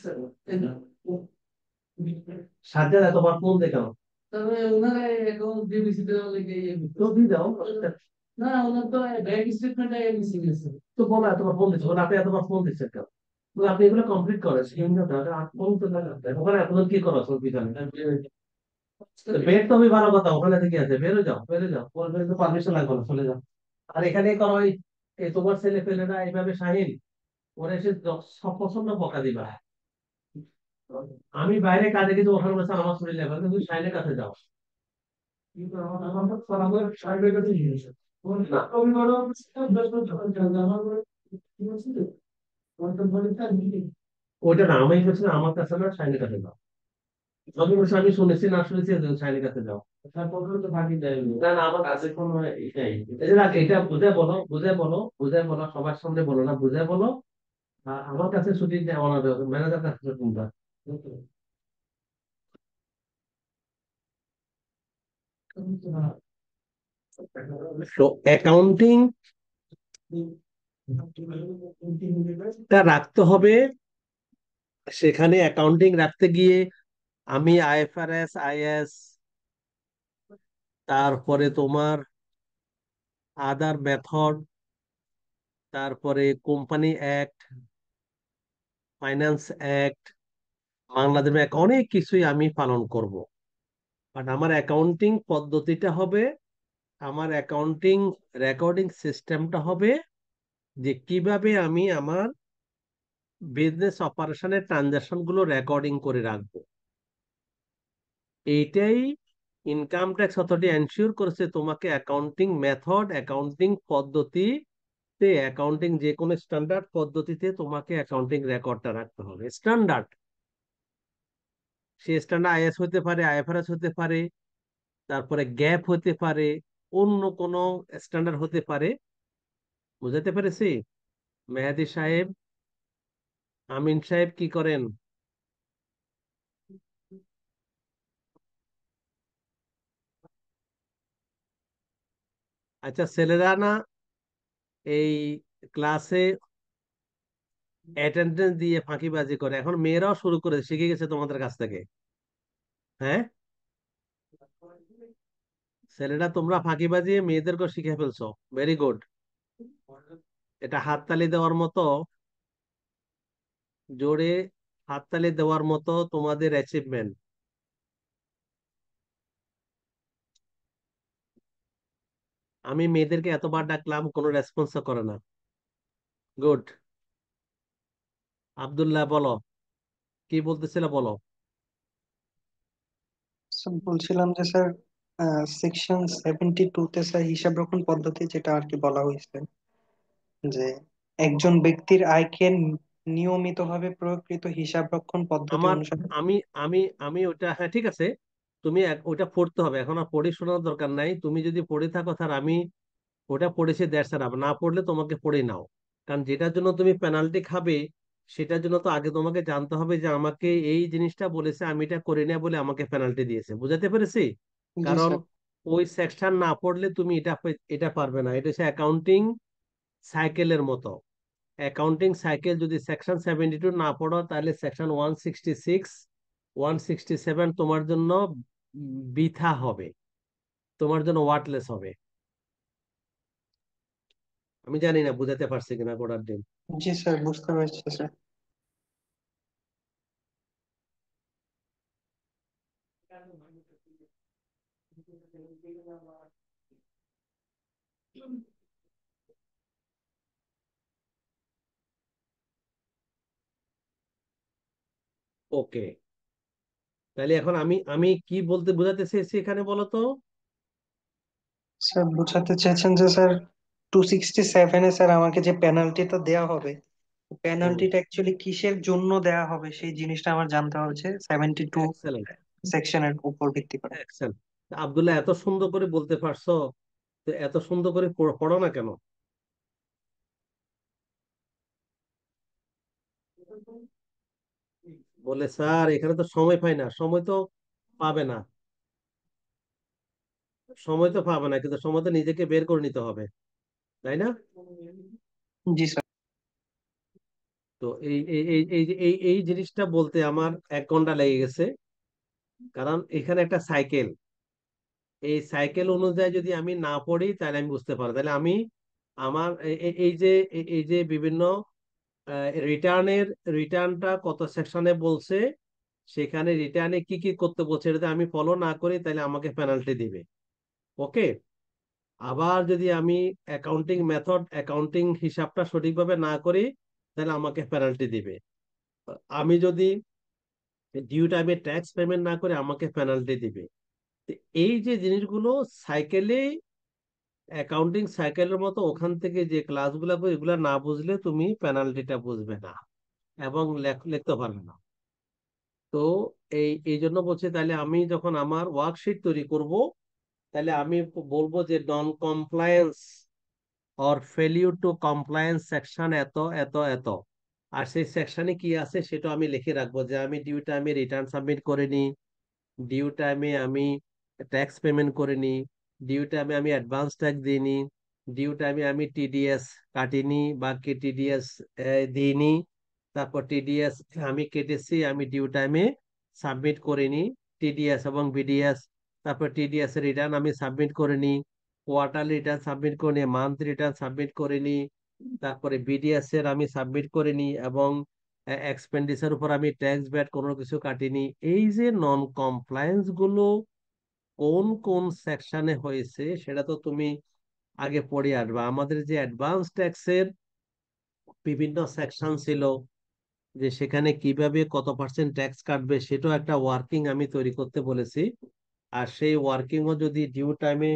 সাথে তোমার ফোন দেখাও। তবে ওনারা অ্যাকাউন্ট ডিবিসি দেওয়া লাগে তো দিয়ে দাও। না, ওনার তো ব্যাংক স্টেটমেন্ট মিসিং আছে। তো বলা তোমার ফোন দিচ্ছে, আপনি তোমার ফোন দিচ্ছে কেন? তো আপনি এগুলো কমপ্লিট করেন, ফোন তো লাগাতে ওখানে এখন কি করো পিছনে? বের তো আমি ভালো কথা, ওখানে থেকে আছে, বেরো যাও, বেরো যাও, পারমিশন লাগবে না, চলে যাও। আর এখানে করো এই তোমার ছেলে পেলেরা এইভাবে শাহিন ওরা এসে সব পছন্দ বকা দিবা। আমি বাইরে কাজে কিন্তু ওখানে বলেছে আমার শরীর লেভেল, কিন্তু শাহিনের কাছে যাও। কিন্তু আমার তো আমার শাহিনের কাছে গিয়েছে। না, আমি বড় ওইটা না, আমি বলছি আমার কাছে না, শাহিনের কাছে যাও। আমি বলছি আমি শুনেছি না শুনেছি, শাহিনের কাছে যাও। তারপর তো ফাঁকি দেয় না, না আমার কাছে কোনো এটাই, এই যে রাখ, এটা বুঝে বলো, বুঝে বলো, বুঝে বলো, সবার সামনে বলো না, বুঝে বলো। আমার কাছে ছুটি নেওয়া না, ম্যানেজার কাছে তোমরা। তো অ্যাকাউন্টিং টা রাখতে হবে। সেখানে অ্যাকাউন্টিং রাখতে গিয়ে আমি আইএফআরএস, আইএস, তারপরে তোমার আদার মেথড, তারপরে company act, finance act, Bangladesh bank, অনেক কিছুই আমি পালন করব। বাট আমার অ্যাকাউন্টিং পদ্ধতিটা হবে, আমার অ্যাকাউন্টিং রেকর্ডিং সিস্টেমটা হবে যে কিভাবে আমি আমার বিজনেস অপারেশনের ট্রানজাকশন গুলো রেকর্ডিং করে রাখবো। এইটাই ইনকাম ট্যাক্স অথরিটি এনশিওর করেছে তোমাকে অ্যাকাউন্টিং মেথড, অ্যাকাউন্টিং পদ্ধতিতে, অ্যাকাউন্টিং যে কোনো স্ট্যান্ডার্ড পদ্ধতিতে তোমাকে অ্যাকাউন্টিং রেকর্ডটা রাখতে হবে। স্ট্যান্ডার্ড, সে স্ট্যান্ডার্ড আইএস হতে পারে, আইএফআরএস হতে পারে, তারপরে গ্যাপ হতে পারে, অন্য কোনো স্ট্যান্ডার্ড হতে পারে। বুঝাতে পেরেছি? মেহেদী সাহেব, আমিন সাহেব কি করেন? আচ্ছা, ছেলেরা না এই ক্লাসে অ্যাটেন্ডেন্স দিয়ে ফাঁকিবাজি করে, এখন মেয়েরাও শুরু করে শিখে গেছে তোমাদের কাছ থেকে। হ্যাঁ, ছেলেরা তোমরা ফাঁকিবাজি মেয়েদেরকে শিখে ফেলছো, ভেরি গুড। এটা হাততালি দেওয়ার মতো, জোরে হাততালি দেওয়ার মতো তোমাদের অ্যাচিভমেন্ট। আমি মেয়েদেরকে এতবার ডাকলাম, কোনো রেসপন্স করে না। গুড। আব্দুল্লাহ বলো, কি বলতেছিল বলো। স্যার বলছিলাম যে স্যার সেকশন 72 তে স্যার হিসাব রক্ষণ পদ্ধতি যেটা আর কি বলা হয়েছে যে একজন ব্যক্তির আয়কে নিয়মিতভাবে প্রয়োগকৃত হিসাব রক্ষণ পদ্ধতি আমার অনুসারে। আমি আমি আমি ওটা, হ্যাঁ ঠিক আছে, তুমি ওটা পড়তে হবে, এখন আর পড়ে শোনার দরকার নাই। তুমি যদি পড়ে থাকো স্যার আমি ওটা পড়েছি দ্যাটস এনাফ, না পড়লে তোমাকে পড়ে নাও। কারণ যেটার জন্য তুমি পেনাল্টি খাবে, সেটার জন্য তো আগে তোমাকে জানতে হবে যে আমাকে এই জিনিসটা বলেছে, আমি এটা করি না বলে আমাকে পেনাল্টি দিয়েছে। বুঝাতে পেরেছি? জি কারণ স্যার। ওই সেকশন না পড়লে তুমি এটা এটা পারবে না। এটা হচ্ছে অ্যাকাউন্টিং সাইকেলের মতো। অ্যাকাউন্টিং সাইকেল যদি সেকশন 72 না পড়ো, তাহলে সেকশন 166, 167 তোমার জন্য বৃথা হবে, তোমার জন্য ওয়ার্থলেস হবে। আমি জানি না বুঝাতে পারছি কিনা গোড়ার দিন। জি স্যার, বুঝতে পারছি স্যার। ওকে, তাহলে এখন আমি আমি কি বলতে বোঝাতে চেয়েছি এখানে বলো তো। স্যার বোঝাতে চেয়েছেন যে স্যার 267 এ স্যার আমাকে যে পেনাল্টিটা দেওয়া হবে, হুম, পেনাল্টিটা অ্যাকচুয়ালি কিসের জন্য দেওয়া হবে সেই জিনিসটা আমার জানতে হচ্ছে 72 এক্সেলেন্ট, সেকশনের উপর ভিত্তি করে। এক্সেলেন্ট। আব্দুল্লাহ এত সুন্দর করে বলতে পারছো, তো এত সুন্দর করে পড়ো না কেন? বলে স্যার এখানে তো সময় পাই না। সময় তো পাবে না, সময় তো পাবে না, কিন্তু সময় তো নিজেকে বের করে নিতে হবে, তাই না? জি স্যার। তো এই এই এই এই যে এই জিনিসটা বলতে আমার 1 ঘন্টা লেগে গেছে। কারণ এখানে একটা সাইকেল, এই সাইকেল অনুযায়ী যদি আমি না পড়ি তাহলে আমি বুঝতে পারবো। তাহলে আমি আমার এই যে বিভিন্ন রিটার্নের, রিটার্নটা কত সেকশনে বলছে, সেখানে রিটার্নে কি কি করতে বলছে, এটা যদি আমি ফলো না করি তাহলে আমাকে পেনাল্টি দিবে। ওকে। আবার যদি আমি অ্যাকাউন্টিং মেথড, অ্যাকাউন্টিং হিসাবটা সঠিকভাবে না করি, তাহলে আমাকে পেনাল্টি দিবে। আমি যদি ডিউ টাইমে ট্যাক্স পেমেন্ট না করে, আমাকে পেনাল্টি দিবে। তো এই যে জিনিসগুলো সাইকেলে, অ্যাকাউন্টিং সাইকেলের মতো, ওখান থেকে যে ক্লাসগুলো করি এগুলো না বুঝলে তুমি পেনাল্টিটা বুঝবে না এবং লিখতে পারবে না। তো এই জন্য বলছি, তাহলে আমি যখন আমার ওয়ার্কশিট তৈরি করব, তাহলে আমি বলবো যে non compliance or failure to compliance section এত এত এত। আর সেই সেকশনে কি আছে সেটা আমি লিখে রাখবো, যে আমি ডিউ টাইমে রিটার্ন সাবমিট করিনি, ডিউ টাইমে আমি ট্যাক্স পেমেন্ট করে নিই, ডিউ টাইমে আমি অ্যাডভান্স ট্যাক্স দিইনি, ডিউ টাইমে আমি টিডিএস কাটিনি বা টিডিএস দিইনি, তারপর টিডিএস আমি কেটেছি, আমি ডিউ টাইমে সাবমিট করিনি টিডিএস এবং বিডিএস, তারপর টিডিএস এর রিটার্ন আমি সাবমিট করিনি, কোয়ার্টারলি রিটার্ন সাবমিট করিনি, মান্থলি রিটার্ন সাবমিট করিনি, তারপরে বিডিএস এর আমি সাবমিট করিনি, এবং এক্সপেন্ডিচার উপর আমি ট্যাক্স ব্যাট কোনো কিছু কাটিনি। এই যে নন কমপ্লায়েন্স গুলো কোন কোন সেকশনে হয়েছে সেটা তো তুমি আগে পড়ে আসবে। আমাদের যে অ্যাডভান্স ট্যাক্সের বিভিন্ন সেকশন ছিল, যে সেখানে কিভাবে কত পার্সেন্ট ট্যাক্স কাটবে সেটাও একটা ওয়ার্কিং আমি তৈরি করতে বলেছি। আর সেই ওয়ার্কিংও যদি ডিউ টাইমে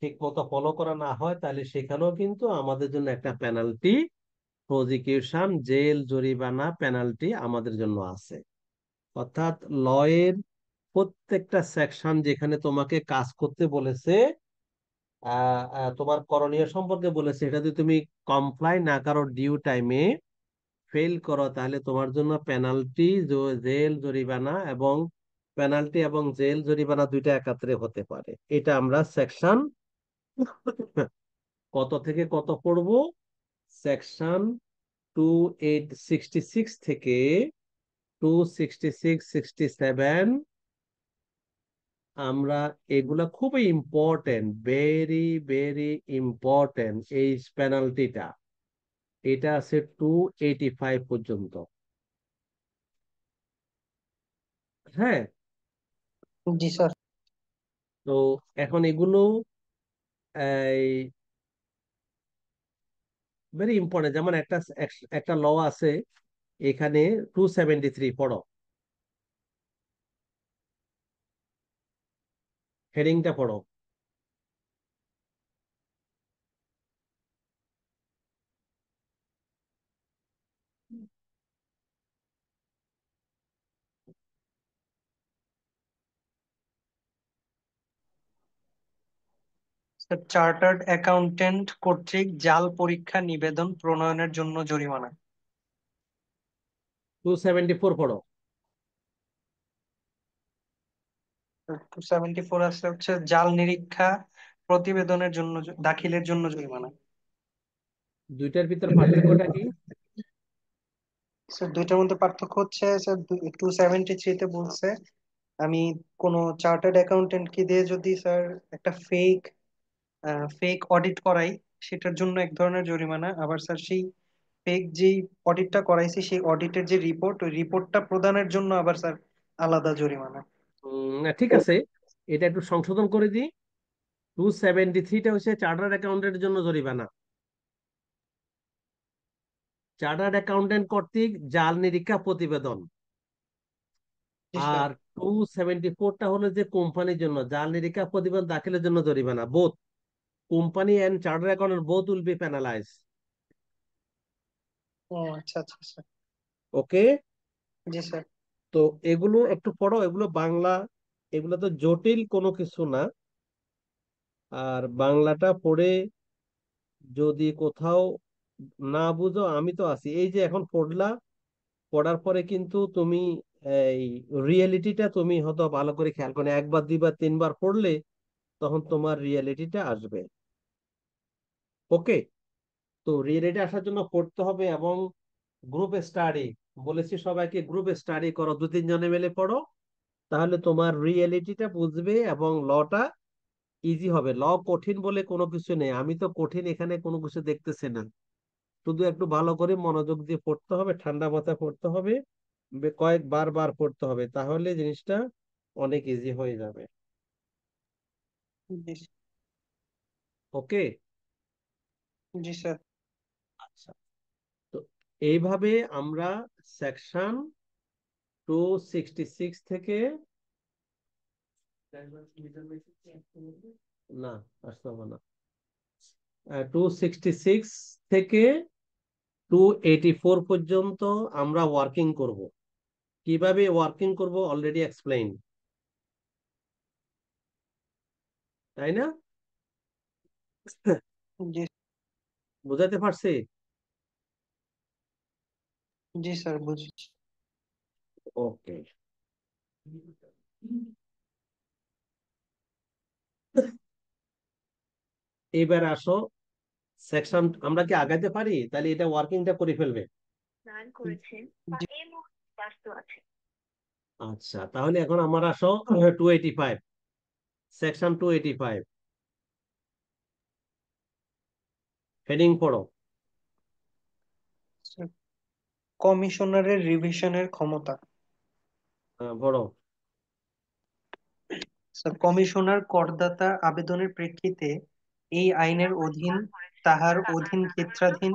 ঠিক মতো ফলো করা না হয়, তাহলে সেখানেও কিন্তু আমাদের জন্য একটা পেনাল্টি, প্রজিকিউশন, জেল, জরিমানা, পেনাল্টি আমাদের জন্য আছে। অর্থাৎ ল এর প্রত্যেকটা সেকশন যেখানে তোমাকে কাজ করতে বলেছে, তোমার করণীয় সম্পর্কে বলেছে, এটা যদি তুমি কমপ্লাই না করো, ডিউ টাইমে ফেল করো, তাহলে তোমার জন্য পেনাল্টি, জেল, জরিমানা, এবং পেনাল্টি এবং জেল জরিমানা দুইটা একাত্রে হতে পারে। এটা আমরা সেকশন কত থেকে কত পড়বো? সেকশন 2866 থেকে 266-67। আমরা এগুলা খুবই ইম্পর্টেন্ট, ভেরি ভেরি ইম্পর্টেন্ট। এই পেনাল্টিটা এটা আছে 285 পর্যন্ত। হ্যাঁ, জি স্যার। তো এখন এগুলো এই ভেরি ইম্পর্টেন্ট। যেমন একটা একটা ল আছে এখানে, 273, পড়ো, হেডিংটা পড়ো। চার্টার্ড অ্যাকাউন্টেন্ট কর্তৃক জাল পরীক্ষা নিবেদন প্রণয়নের জন্য জরিমানা। 274 পড়ো। 274 আছে হচ্ছে জাল নিরীক্ষা প্রতিবেদনের জন্য দাখিলের জন্য জরিমানা। দুইটার ভিতর পার্থক্যটা কি? স্যার দুইটার মধ্যে পার্থক্য হচ্ছে স্যার 273 তে বলছে আমি কোনো চার্টার্ড অ্যাকাউন্টেন্টকে দিয়ে যদি স্যার একটা ফেক অডিট করাই, সেটার জন্য এক ধরনের জরিমানা। আবার স্যার সেই ফেক যেই অডিটটা করাইছি সেই অডিটের যে রিপোর্ট, ওই রিপোর্টটা প্রদানের জন্য আবার স্যার আলাদা জরিমানা। না, ঠিক আছে, এটা একটু সংশোধন করে দিই। 273টা হচ্ছে চার্টার্ড অ্যাকাউন্টেন্টের জন্য জরিমানা, চার্টার্ড অ্যাকাউন্টেন্ট কর্তৃক জাল নিরীক্ষা প্রতিবেদন। জি স্যার। আর 274টা হলো যে কোম্পানির জন্য জাল নিরীক্ষা প্রতিবেদন দাখিলের জন্য জরিমানা। Both company and chartered accountant both will be penalise. ও আচ্ছা আচ্ছা স্যার। ওকে, জি স্যার। তো এগুলো একটু পড়ো, এগুলো বাংলা, এগুলো তো জটিল কোনো কিছু না। আর বাংলাটা পড়ে যদি কোথাও না বুঝো, আমি তো আছি, এই যে এখন পড়লা, পড়ার পরে কিন্তু তুমি এই রিয়েলিটিটা তুমি হয়তো ভালো করে খেয়াল করে একবার, দুইবার, তিনবার পড়লে তখন তোমার রিয়েলিটিটা আসবে। ওকে, তো রিয়েলিটি আসার জন্য পড়তে হবে, এবং গ্রুপ স্টাডি বলেছি সবাইকে, গ্রুপ স্টাডি করো, দু তিনজনে মিলে পড়ো, তাহলে তোমার রিয়েলিটিটা বুঝবে এবং লটা ইজি হবে। ল কঠিন বলে কোনো কিছু নেই, আমি তো কঠিন এখানে কোনো কিছু দেখতেছি না। শুধু একটু ভালো করে মনোযোগ দিয়ে পড়তে হবে, ঠান্ডা মাথায় পড়তে হবে, কয়েকবার বার পড়তে হবে, তাহলে জিনিসটা অনেক ইজি হয়ে যাবে। জি ওকে, জি স্যার। আচ্ছা, তো এইভাবে আমরা সেকশন 266 থেকে, না আসতে হবে না, 266 থেকে 284 পর্যন্ত আমরা ওয়ার্কিং করব। কিভাবে ওয়ার্কিং করব অলরেডি এক্সপ্লেইন, তাই না? জি বুঝাতে পারছি? জি স্যার বুঝছি। ওকে, এবার আসো সেকশন, আমরা কি আগাইতে পারি? তাহলে এটা ওয়ার্কিংটা করে ফেলবে। আচ্ছা, তাহলে এখন আমার আসো 285, সেকশন 285, হেডিং পড়ো। কমিশনারের রিভিশনের ক্ষমতা। পড়ো। স্যার, কমিশনার করদাতা আবেদনের প্রেক্ষিতে এই আইনের অধীন তাহার অধীন ক্ষেত্রাধীন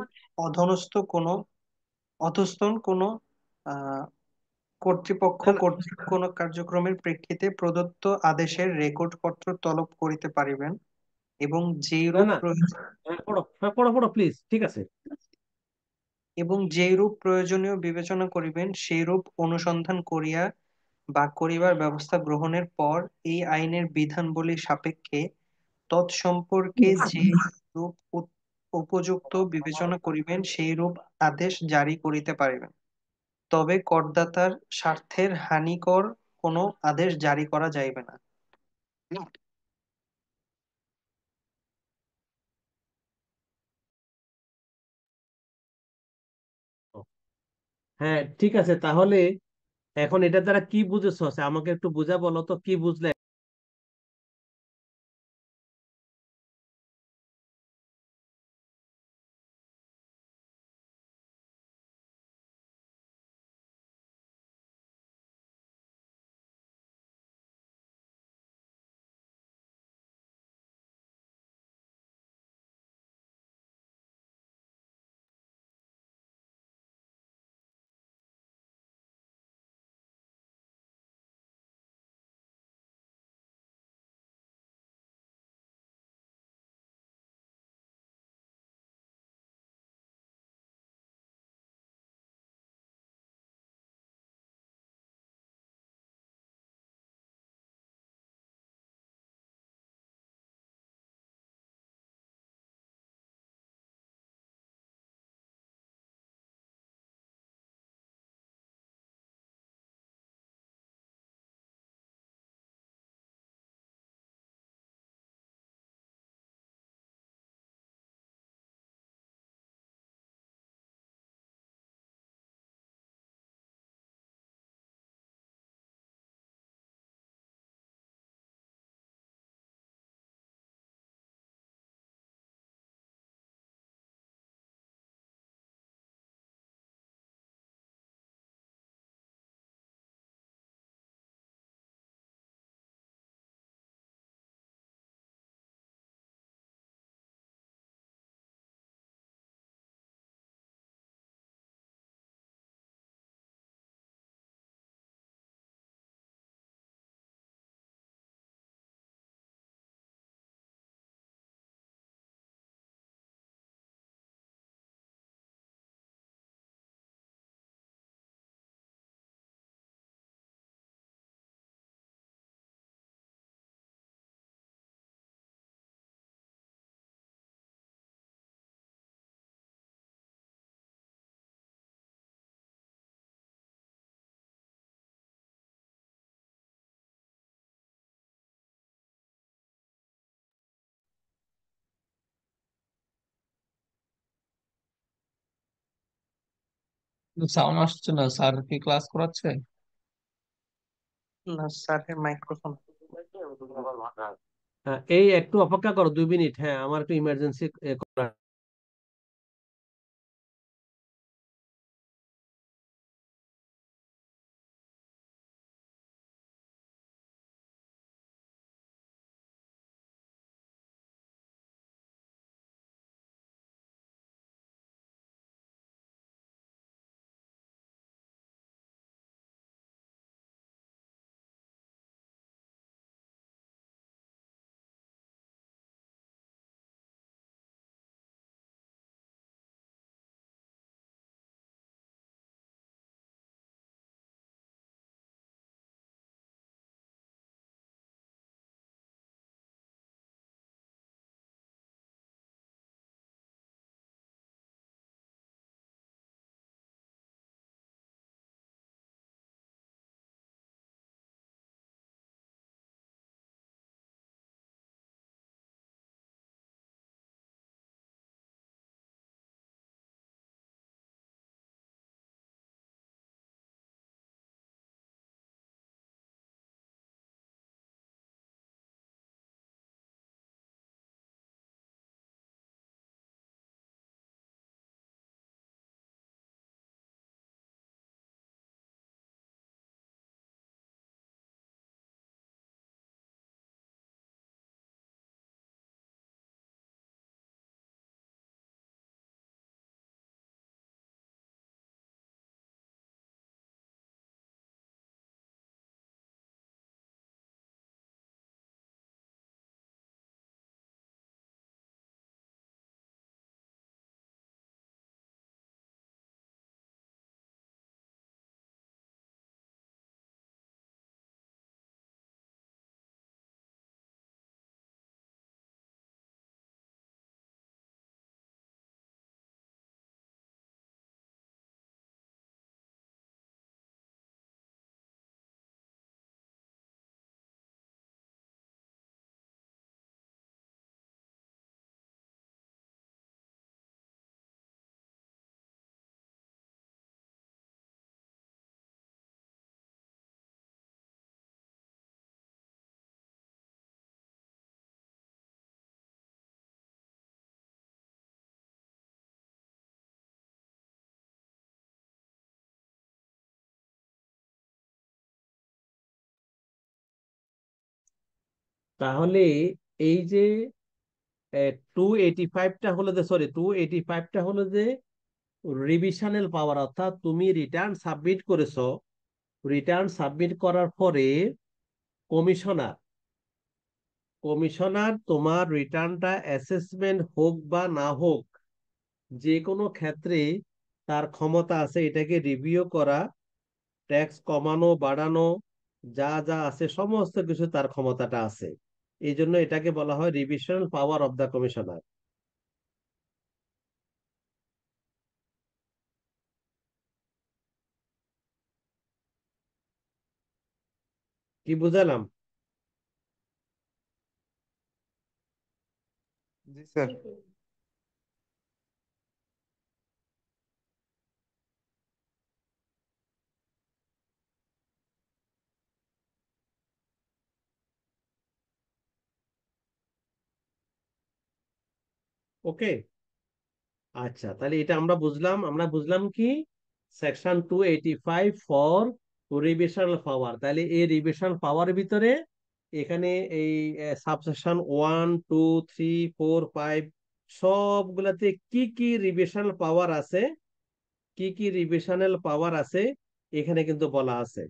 অধস্তন কোনো আহ কর্তৃপক্ষ না, না, কর্তৃক কোনো কার্যক্রমের প্রেক্ষিতে প্রদত্ত আদেশের রেকর্ডপত্র তলব করিতে পারিবেন এবং না, যেইরূপ না, পড়ো, পড়ো, পড়ো প্লিজ, ঠিক আছে। যেইরূপ প্রয়োজনীয় বিবেচনা করিবেন সেইরূপ অনুসন্ধান করিয়া বা করিবার ব্যবস্থা গ্রহণের পর এই আইনের বিধানাবলী সাপেক্ষে তৎসম্পর্কে যে রূপ উপযুক্ত বিবেচনা করিবেন সেইরূপ আদেশ জারি করিতে পারিবেন, তবে করদাতার স্বার্থের হানিকর কোনো আদেশ জারি করা যাইবে না। হ্যাঁ, ঠিক আছে, তাহলে এখন এটা দ্বারা কি বুঝেছো? আমাকে একটু বুঝা বলো তো, কি বুঝলে? সাউন্ড আসছে না, স্যার কি ক্লাস করাচ্ছে? না, স্যারের মাইক্রোফোন। এই একটু অপেক্ষা করো 2 মিনিট, হ্যাঁ, আমার একটু ইমার্জেন্সি তাহলে এই যে 285টা হলো যে, সরি, 285টা হলো যে রিভিশনাল পাওয়ার, অর্থাৎ তুমি রিটার্ন সাবমিট করেছো। রিটার্ন সাবমিট করার পরে কমিশনার কমিশনার তোমার রিটার্নটা অ্যাসেসমেন্ট হোক বা না হোক, যে কোনো ক্ষেত্রে তার ক্ষমতা আছে এটাকে রিভিউ করা, ট্যাক্স কমানো বাড়ানো, যা যা আছে সমস্ত কিছু তার ক্ষমতাটা আছে। এই জন্য এটাকে বলা হয় revisional power of the commissioner. কি বুঝালাম? জি স্যার। ওকে, আচ্ছা, তাহলে এটা আমরা বুঝলাম কি, সেকশন 285 ফর রিভিশনাল পাওয়ার। তাহলে এই রিভিশনাল পাওয়ার ভিতরে এখানে এই সাবসেকশন 1 2 3 4 5 সবগুলাতে কি কি রিভিশনাল পাওয়ার আছে, কি কি রিভিশনাল পাওয়ার আছে এখানে কিন্তু বলা আছে।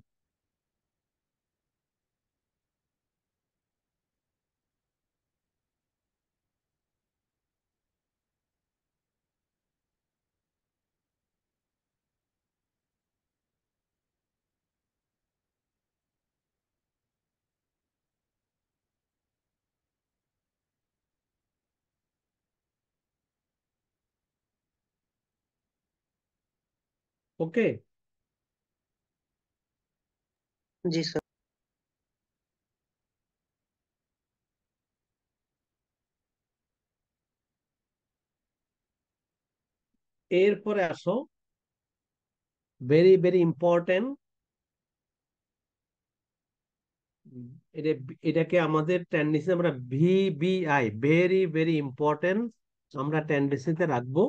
ওকে, জি স্যার। এরপরে আসো, ভেরি ভেরি ইম্পর্টেন্ট, এটা এটাকে আমাদের টেন্ডেন্সি আমরা ভিবিআই, ভেরি ভেরি ইম্পর্টেন্ট, আমরা টেন্ডেন্সিতে রাখবো।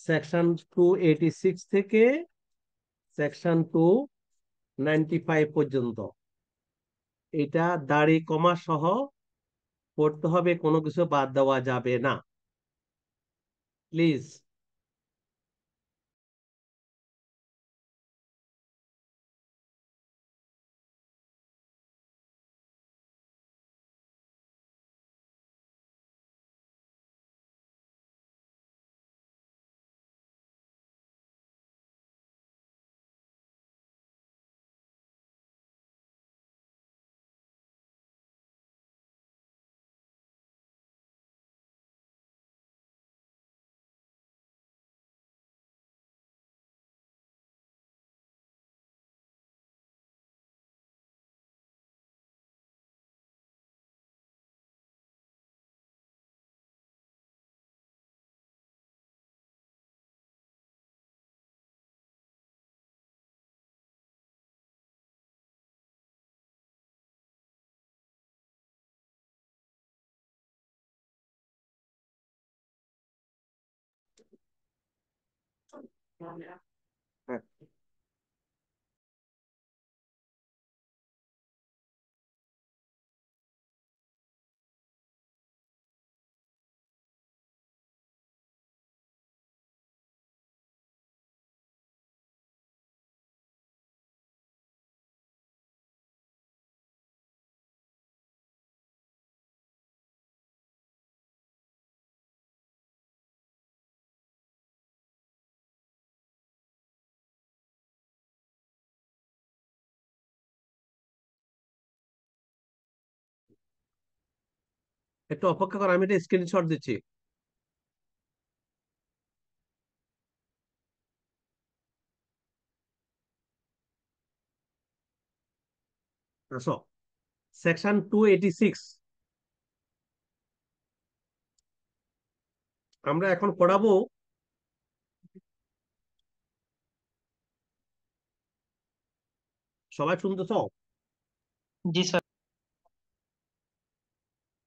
সেকশন 286 থেকে সেকশন 295 পর্যন্ত এটা দাড়ি কমা সহ পড়তে হবে, কোনো কিছু বাদ দেওয়া যাবে না, প্লিজ। হ্যাঁ। একটু অপেক্ষা করো, আমি একটা স্ক্রিনশট দিচ্ছি। আসো, সেকশন 286 আমরা এখন পড়াবো। সবাই শুনতেছ? জি স্যার।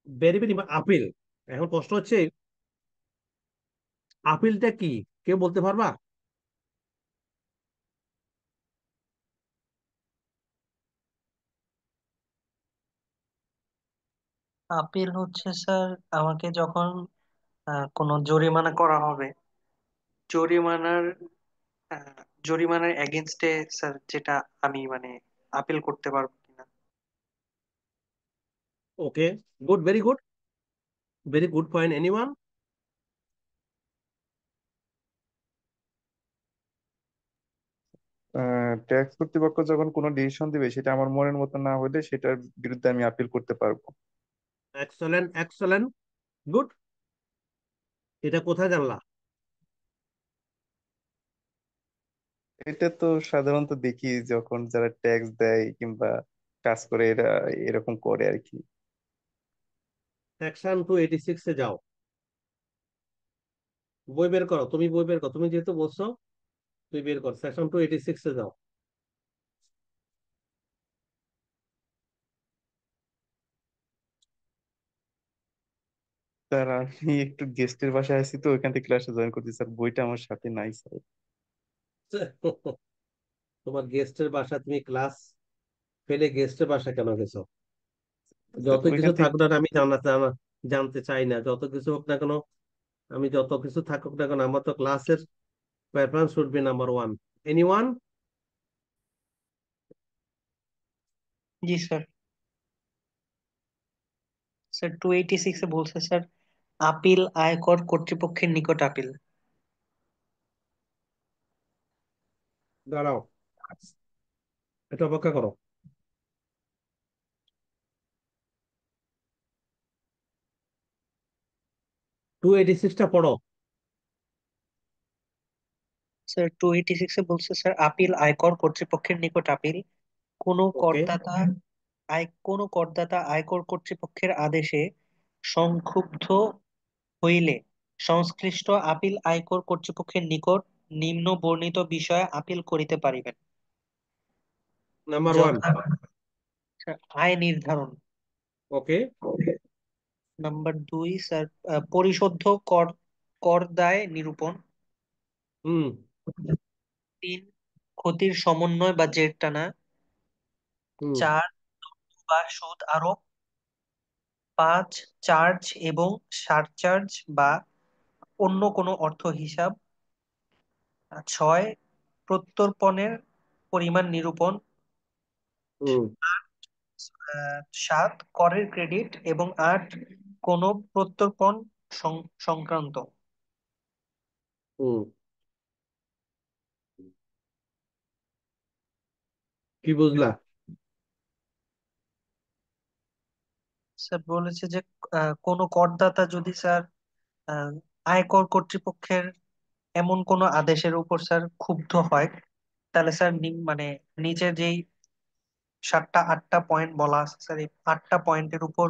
Very very appeal. এখন প্রশ্ন হচ্ছে, আপিলটা কি কেউ বলতে পারবা? আপিল হচ্ছে স্যার আমাকে যখন কোনো জরিমানা করা হবে, জরিমানার জরিমানার এগেনস্টে স্যার যেটা আমি মানে আপিল করতে পারবো কিনা। Okay, good, very good point. Anyone? Tax কর্তৃপক্ষ যখন কোনো ডিসিশন দিবে সেটা আমার মনের মতো না হলে সেটার বিরুদ্ধে আমি আপিল করতে পারবো। Excellent, excellent, good. এটা কোথায় জানলা? এটা তো সাধারণত দেখি যখন যারা ট্যাক্স দেয় কিংবা কাজ করে এরা এরকম করে আর কি। সেকশন 286 এ যাও, বই বের করো, তুমি বই বের করো, তুমি যেহেতু বলছো তুই বের কর, সেকশন 286 এ যাও। স্যার আমি একটু গেস্টের বাসায় আছি তো ওইখান থেকে ক্লাসে জয়েন করছি স্যার, বইটা আমার সাথে নাই স্যার। তোমার গেস্টের বাসা, তুমি ক্লাস ফেলে গেস্টের বাসা কেন গেছো? স্যার যত ওইখান কিছু থেকে থাকুক না, আমি জানতে চাই না, যত কিছু হোক না কেন, আমি যত কিছু থাকুক না কেন, আমার তো ক্লাসের preference should be number one. Anyone? G sir. Sir 286 এ বলছে স্যার আপিল আয়কর কর্তৃপক্ষের নিকট আপিল। দাঁড়াও, এটা অপেক্ষা করো। 286টা পড়ো। স্যার 286 এ বলছে স্যার আপিল আয়কর কর্তৃপক্ষের নিকট আপিল। কোনো ওকে, করদাতা কোনো করদাতা আয়কর কর্তৃপক্ষের আদেশে সংক্ষুব্ধ হইলে সংশ্লিষ্ট আপিল আয়কর কর্তৃপক্ষের নিকট নিম্ন বর্ণিত বিষয়ে আপিল করিতে পারিবেন। Number one. যথা আয় নির্ধারণ। ওকে। নাম্বার 2 স্যার পরিশোধ্য কর কর দায় নিরূপণ। হুম। 3 ক্ষতির সমন্বয় বা জের টানা। হুম। 4 বা সুদ আরোপ। 5 চার্জ এবং সারচার্জ বা অন্য কোনো অর্থ হিসাব। 6 প্রত্যর্পণের পরিমাণ নিরূপণ। হুম। 7 করের ক্রেডিট এবং 8 কোনো প্রত্যর্পণ সংক্রান্ত। হুম। কি বুঝলা? স্যার বলেছে যে কোনো করদাতা যদি স্যার আয়কর কর্তৃপক্ষের এমন কোনো আদেশের উপর স্যার ক্ষুব্ধ হয়, তাহলে স্যার মানে নিচে যেই 7টা 8টা পয়েন্ট বলা আছে স্যার, এই 8টা পয়েন্টের উপর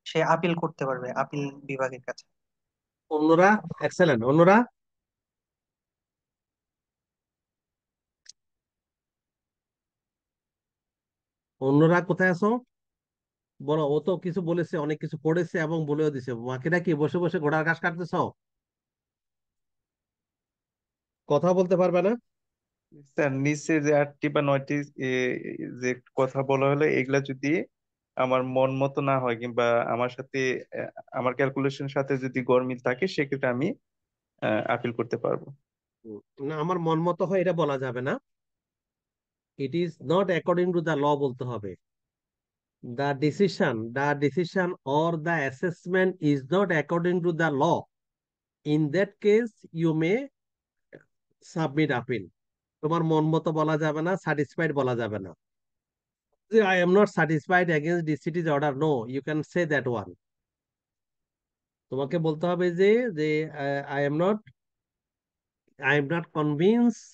সে আপিল করতে পারবে আপিল বিভাগের কাছে। অন্যরা? এক্সেলেন্ট। অন্যরা? অন্যরা কোথায় আছো? বলো, ও তো কিছু বলেছে, অনেক কিছু পড়েছে এবং বলেও দিছে, বাকিরা কি বসে বসে ঘোড়ার ঘাস কাটতেছ? কথা বলতে পারবে না? স্যার নিচে যে 8টি বা 9টি এ, যে কথা বলা হলো এগুলা যদি আমার মন মতো না হয় কিংবা আমার সাথে আমার ক্যালকুলেশন সাথে যদি গরমিল থাকে সেক্ষেত্রে আমি আপিল করতে পারবো। না, আমার মন মতো হয় এটা বলা যাবে না। It is not according to the law বলতে হবে। The decision or the assessment is not according to the law. In that case, you may submit appeal. তোমার মন মতো বলা যাবে না, স্যাটিসফাইড বলা যাবে না। যে I am not satisfied against DCT's order. No, you can say that one. তোমাকে বলতে হবে যে যে I am not convinced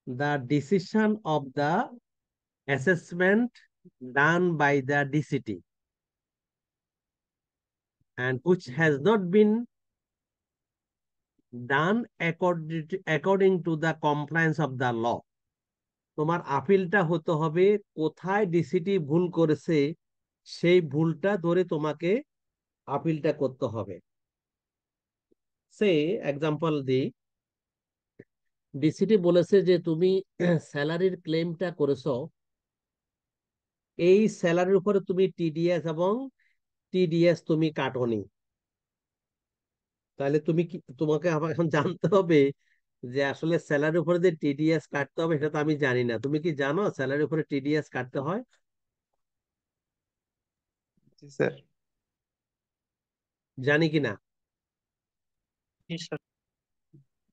the decision of the assessment done by the DCT and which has not been done according to the compliance of the law. তোমার আপিলটা হতে হবে কোথায় ডিসিটি ভুল করেছে, সেই ভুলটা ধরে তোমাকে আপিলটা করতে হবে। সে এক্সাম্পল দিই, ডিসিটি বলেছে যে তুমি স্যালারির ক্লেমটা করেছো, এই স্যালারির উপরে তুমি টিডিএস এবং টিডিএস তুমি কাটোনি, তাহলে তুমি কি, তোমাকে আবার এখন জানতে হবে যে আসলে স্যালারির উপরে যে টিডিএস কাটতে হবে সেটা তো আমি জানি না। তুমি কি জানো স্যালারির উপরে টিডিএস কাটতে হয়? জি স্যার। জানি কি না? জি স্যার।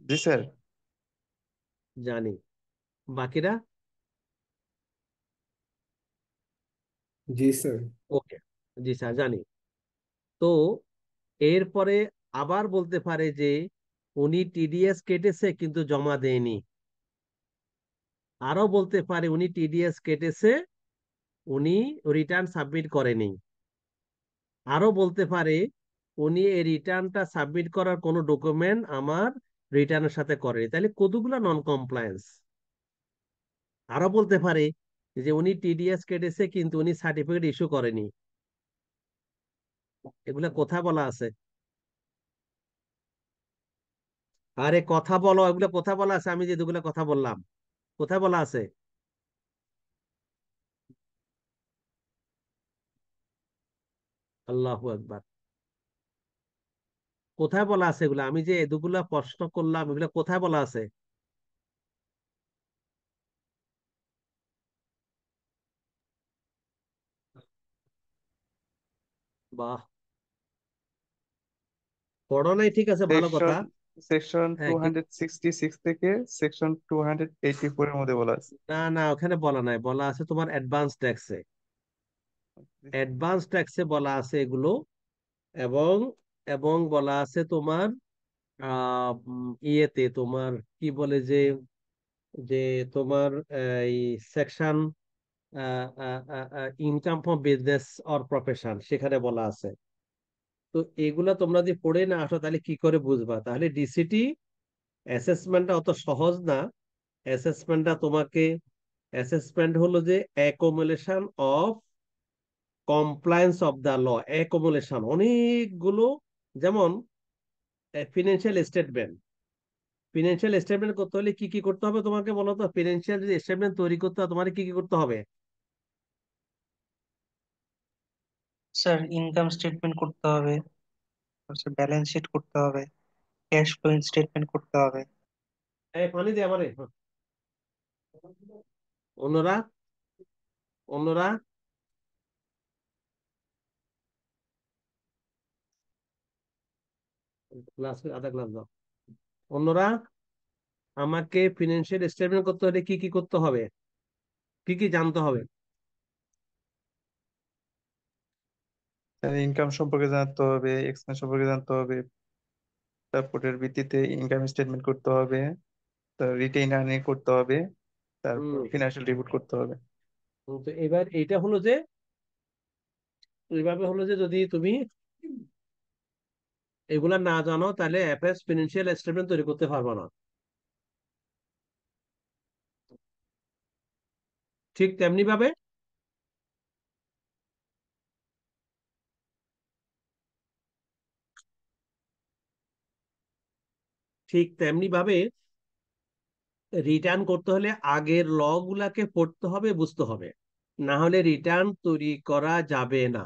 জি স্যার। জানি। বাকিরা? জি স্যার। ওকে, জি স্যার জানি। তো এরপরে আবার বলতে পারে যে উনি টিডিএস কেটেছে কিন্তু জমা দেয়নি। আরো বলতে পারে উনি টিডিএস কেটেছে, উনি রিটার্ন সাবমিট করেনি। আরো বলতে পারে উনি এই রিটার্নটা সাবমিট করার কোনো ডকুমেন্ট আমার রিটার্নের সাথে করেনি। তাহলে কতগুলো নন কমপ্লায়েন্স? আরো বলতে পারে যে উনি টিডিএস কেটেছে কিন্তু উনি সার্টিফিকেট ইস্যু করেনি। এগুলা কোথায় বলা আছে? আরে কথা বলো, এগুলো কোথায় বলা আছে? আমি যে দুগুলা কথা বললাম কোথায় বলা আছে? আল্লাহু আকবার। কোথায় বলা আছে এগুলা? আমি যে এগুলা প্রশ্ন করলাম এগুলা কোথায় বলা আছে? বাহ, পড়ো নাই, ঠিক আছে, ভালো কথা। সেকশন সেকশন টু হ্যাঁ কি? হান্ড্রেড সিক্সটি সিক্স থেকে সেকশন 284 এর মধ্যে বলা আছে। না না, ওখানে বলা নাই, বলা আছে তোমার অ্যাডভান্স ট্যাক্সে। অ্যাডভান্স ট্যাক্সে বলা আছে এগুলো। এবং এবং বলা আছে তোমার ইয়েতে তোমার কি বলে যে, যে তোমার এই section income from business or profession, সেখানে বলা আছে। তো এগুলা তোমরা যদি পড়ে না আসো তাহলে কি করে বুঝবা? তাহলে ডিসিটি অ্যাসেসমেন্টটা অত সহজ না। অ্যাসেসমেন্টটা তোমাকে, অ্যাসেসমেন্ট হলো যে accumulation of compliance of the law. Accumulation অনেকগুলো, যেমন ফিনান্সিয়াল স্টেটমেন্ট। ফিনান্সিয়াল স্টেটমেন্ট করতে হলে কি কি করতে হবে তোমাকে বলো তো? ফিনান্সিয়াল যদি স্টেটমেন্ট তৈরি করতে হয় তোমার কি কি করতে হবে? স্যার ইনকাম স্টেটমেন্ট করতে হবে, স্যার ব্যালেন্স শিট করতে হবে, ক্যাশ ফ্লো স্টেটমেন্ট করতে হবে। এই পানি দে আমারে। অন্যরা? অন্যরা? গ্লাস, আধা গ্লাস দাও। অন্যরা? আমাকে ফিনান্সিয়াল স্টেটমেন্ট করতে হলে কি কি করতে হবে, কি কি জানতে হবে? ইনকাম সম্পর্কে জানতে হবে, এক্সপেন্স সম্পর্কে জানতে হবে, তারপরের ভিত্তিতে ইনকাম স্টেটমেন্ট করতে হবে, রিটেইন আর্নিং করতে হবে, তারপর হম। ফিনান্সিয়াল রিপোর্ট করতে হবে। তো এবার এইটা হলো যে, এইভাবে হলো যে যদি তুমি এগুলা না জানো তাহলে এফএস ফিনান্সিয়াল স্টেটমেন্ট তৈরি করতে পারবে না। ঠিক তেমনি ভাবে, ঠিক তেমনি ভাবে রিটার্ন করতে হলে আগের ল গুলাকে পড়তে হবে, বুঝতে হবে, না হলে রিটার্ন তৈরি করা যাবে না।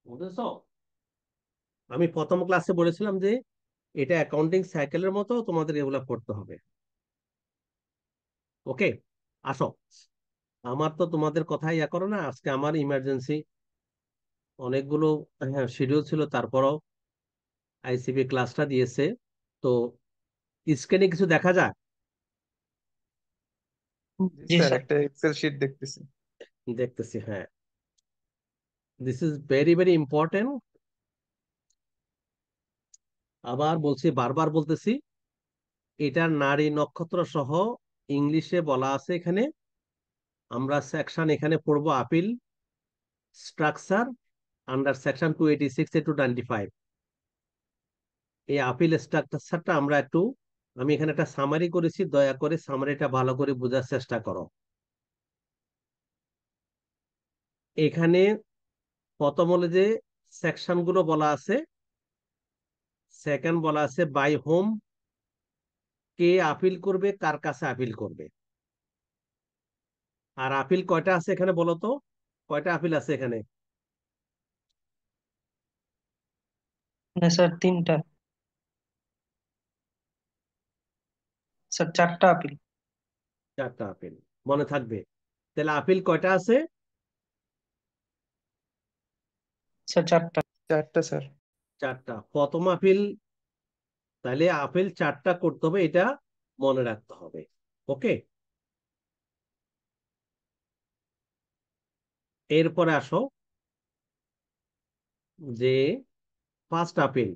বুঝেছো? আমি প্রথম ক্লাসে বলেছিলাম যে এটা অ্যাকাউন্টিং সাইকেলের মতো, তোমাদের এগুলা পড়তে হবে। ওকে, আসো। আমার তো তোমাদের কথাই ইয়া করো না, আজকে আমার ইমার্জেন্সি অনেকগুলো শিডিউল ছিল, তারপরও আইসিবি ক্লাসটা দিয়েছে। তো স্ক্রিনে কিছু দেখা যায়? জি জি স্যার, স্যার। একটা এক্সেল শিট দেখতেছি। দেখতেছি, হ্যাঁ। This is very very important. আবার বলছি, বারবার বলতেছি, এটা নারী নক্ষত্র সহ ইংলিশে বলা আছে এখানে। আমরা সেকশন এখানে পড়বো appeal structure under section 286 to 95। এই আপিল স্ট্রাকচারটা আমরা একটু, আমি এখানে একটা সামারি করেছি, দয়া করে সামারিটা ভালো করে বোঝার চেষ্টা করো। এখানে প্রথম হলো যে সেকশন গুলো বলা আছে, সেকেন্ড বলা আছে বাই হোম, কে আপিল করবে, কার কাছে আপিল করবে। আর আপিল কয়টা আছে এখানে বলো তো, কয়টা আপিল আছে এখানে? না স্যার, তিনটা। স্যার, চারটা আপিল। চারটা আপিল, মনে থাকবে। তাহলে আপিল কয়টা আছে? স্যার, চারটা। চারটা স্যার। চারটা। প্রথম আপিল, তাহলে আপিল চারটা করতে হবে, এটা মনে রাখতে হবে। ওকে, এরপরে আসো যে first appeal.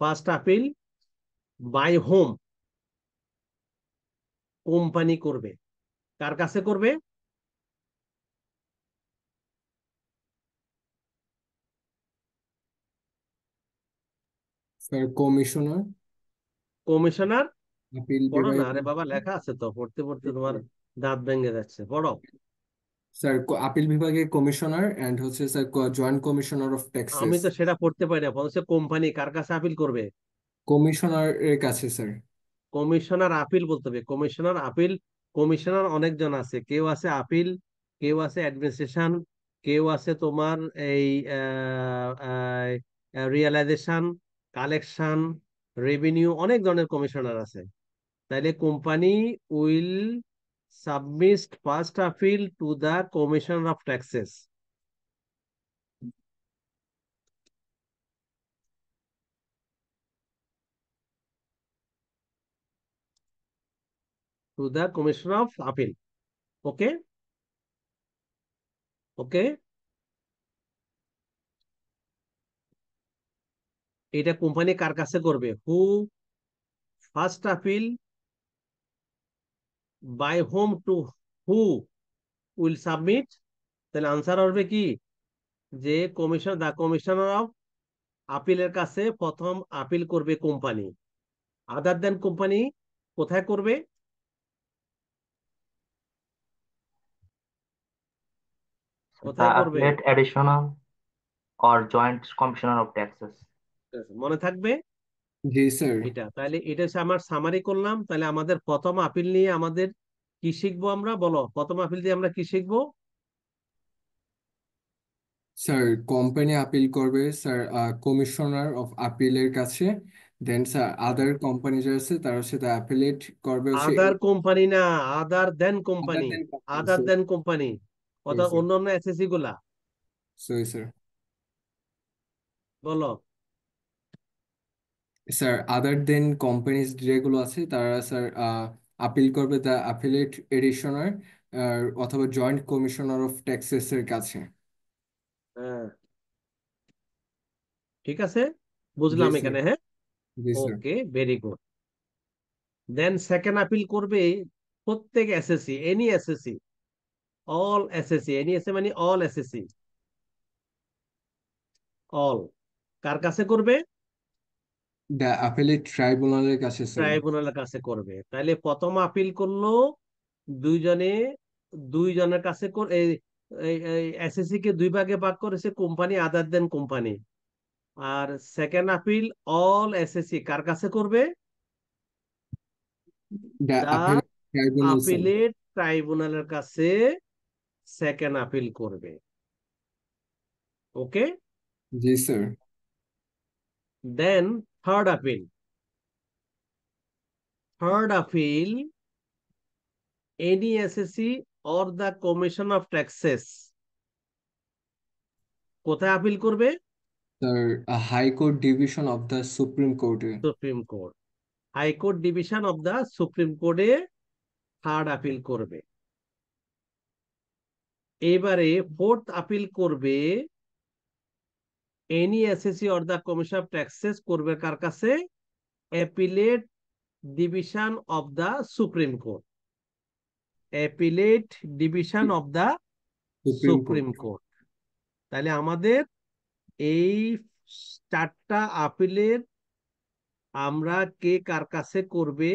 First appeal by whom, company করবে। কার কাছে করবে? Sir commissioner, commissioner. আপিল পড়ো না, বিভাগের আরে বাবা, লেখা আছে তো, পড়তে পড়তে তোমার দাঁত ভেঙে যাচ্ছে, পড়ো। স্যার আপিল বিভাগের কমিশনার এন্ড হচ্ছে স্যার জয়েন্ট কমিশনার অফ আমি ট্যাক্সেস। তো সেটা পড়তে পারি না, বলছে কোম্পানি কার কাছে আপিল করবে। কমিশনার এর কাছে স্যার। কমিশনার আপিল বলতে হবে, কমিশনার আপিল। কমিশনার অনেকজন আছে, কেউ আছে আপিল, কেউ আছে অ্যাডমিনিস্ট্রেশন, কেউ আছে তোমার এই রিয়েলাইজেশন, কালেকশন, রেভিনিউ, অনেক ধরনের কমিশনার আছে। তাইলে company will submit first appeal to the commissioner of taxes, to the commissioner of appeal. Okay, okay. এটা কোম্পানি কার কাছে করবে? Who first appeal by whom to who will submit. তাহলে answer হবে কি, যে কমিশন, দা কমিশনার অফ আপিলের কাছে প্রথম আপিল করবে কোম্পানি। আদার দেন কোম্পানি কোথায় করবে? The কোথায় করবে? appellate additional or joint commissioner of taxes. মনে থাকবে জি স্যার। এটা। তাহলে এটা হচ্ছে আমার সামারি করলাম। তাহলে আমাদের প্রথম আপিল নিয়ে আমাদের কি শিখবো আমরা, বলো, প্রথম আপিল দিয়ে আমরা কি শিখবো? স্যার কোম্পানি আপিল করবে স্যার কমিশনার অফ আপিলের কাছে। দেন স্যার আদার কোম্পানি যে আছে তারা হচ্ছে অ্যাপিলেট করবে হচ্ছে আদার কোম্পানি না, আদার দেন আদার কোম্পানি। দেন company. Other than company, sorry অর্থাৎ স্যার, অন্যান্য এসএসসি গুলা। Sorry sir. বলো। স্যার আদার দেন কোম্পানিজ যেগুলো আছে তারা স্যার আপিল করবে দ্য অ্যাপিলেট এডিশনার অথবা জয়েন্ট কমিশনার অফ ট্যাক্সেস এর কাছে। হ্যাঁ, ঠিক আছে, জি বুঝলাম স্যার। এখানে, হ্যাঁ। জি sir. Okay, very good. Then second appeal করবে প্রত্যেক SSC, any SSC, all SSC, any SA মানে অল এসএসসি, অল। কার কাছে করবে? দ্য অ্যাপিলেট ট্রাইব্যুনালের কাছে স্যার। ট্রাইব্যুনালের কাছে করবে। তাহলে প্রথম আপিল করলো দুইজনে, দুইজনের কাছে এসএসসি কে দুই ভাগে ভাগ করেছে, কোম্পানি আদার দেন কোম্পানি। আর সেকেন্ড আপিল অল এসএসসি কার কাছে করবে? The the appellate tribunal sir. Appellate ট্রাইব্যুনালের কাছে সেকেন্ড আপিল করবে। ওকে। জি sir. Then third appeal. Third appeal any SSC or the commission of taxes কোথায় আপিল করবে? Sir high court division of the supreme কোর্টে। Supreme court, high court division of the supreme কোর্টে third appeal করবে। এবারে fourth appeal করবে any SSC or the commission of taxes করবে কার কাছে? Appellate division of the supreme court, appellate division of the supreme court. Supreme court. তাহলে আমাদের এই চারটা আপিলের আমরা কে কার কাছে করবে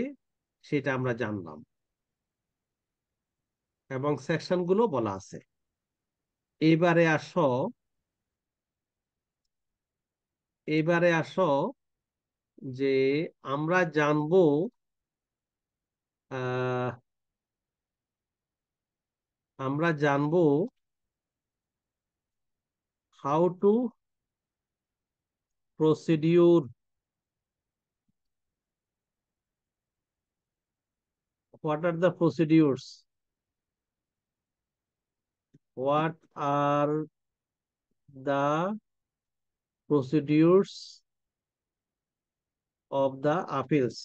সেটা আমরা জানলাম, এবং সেকশন গুলো বলা আছে। এবারে আসো, এবারে আসো যে আমরা জানবো আমরা জানবো how to procedure, what are the procedures, what are the procedures of the আপিলস,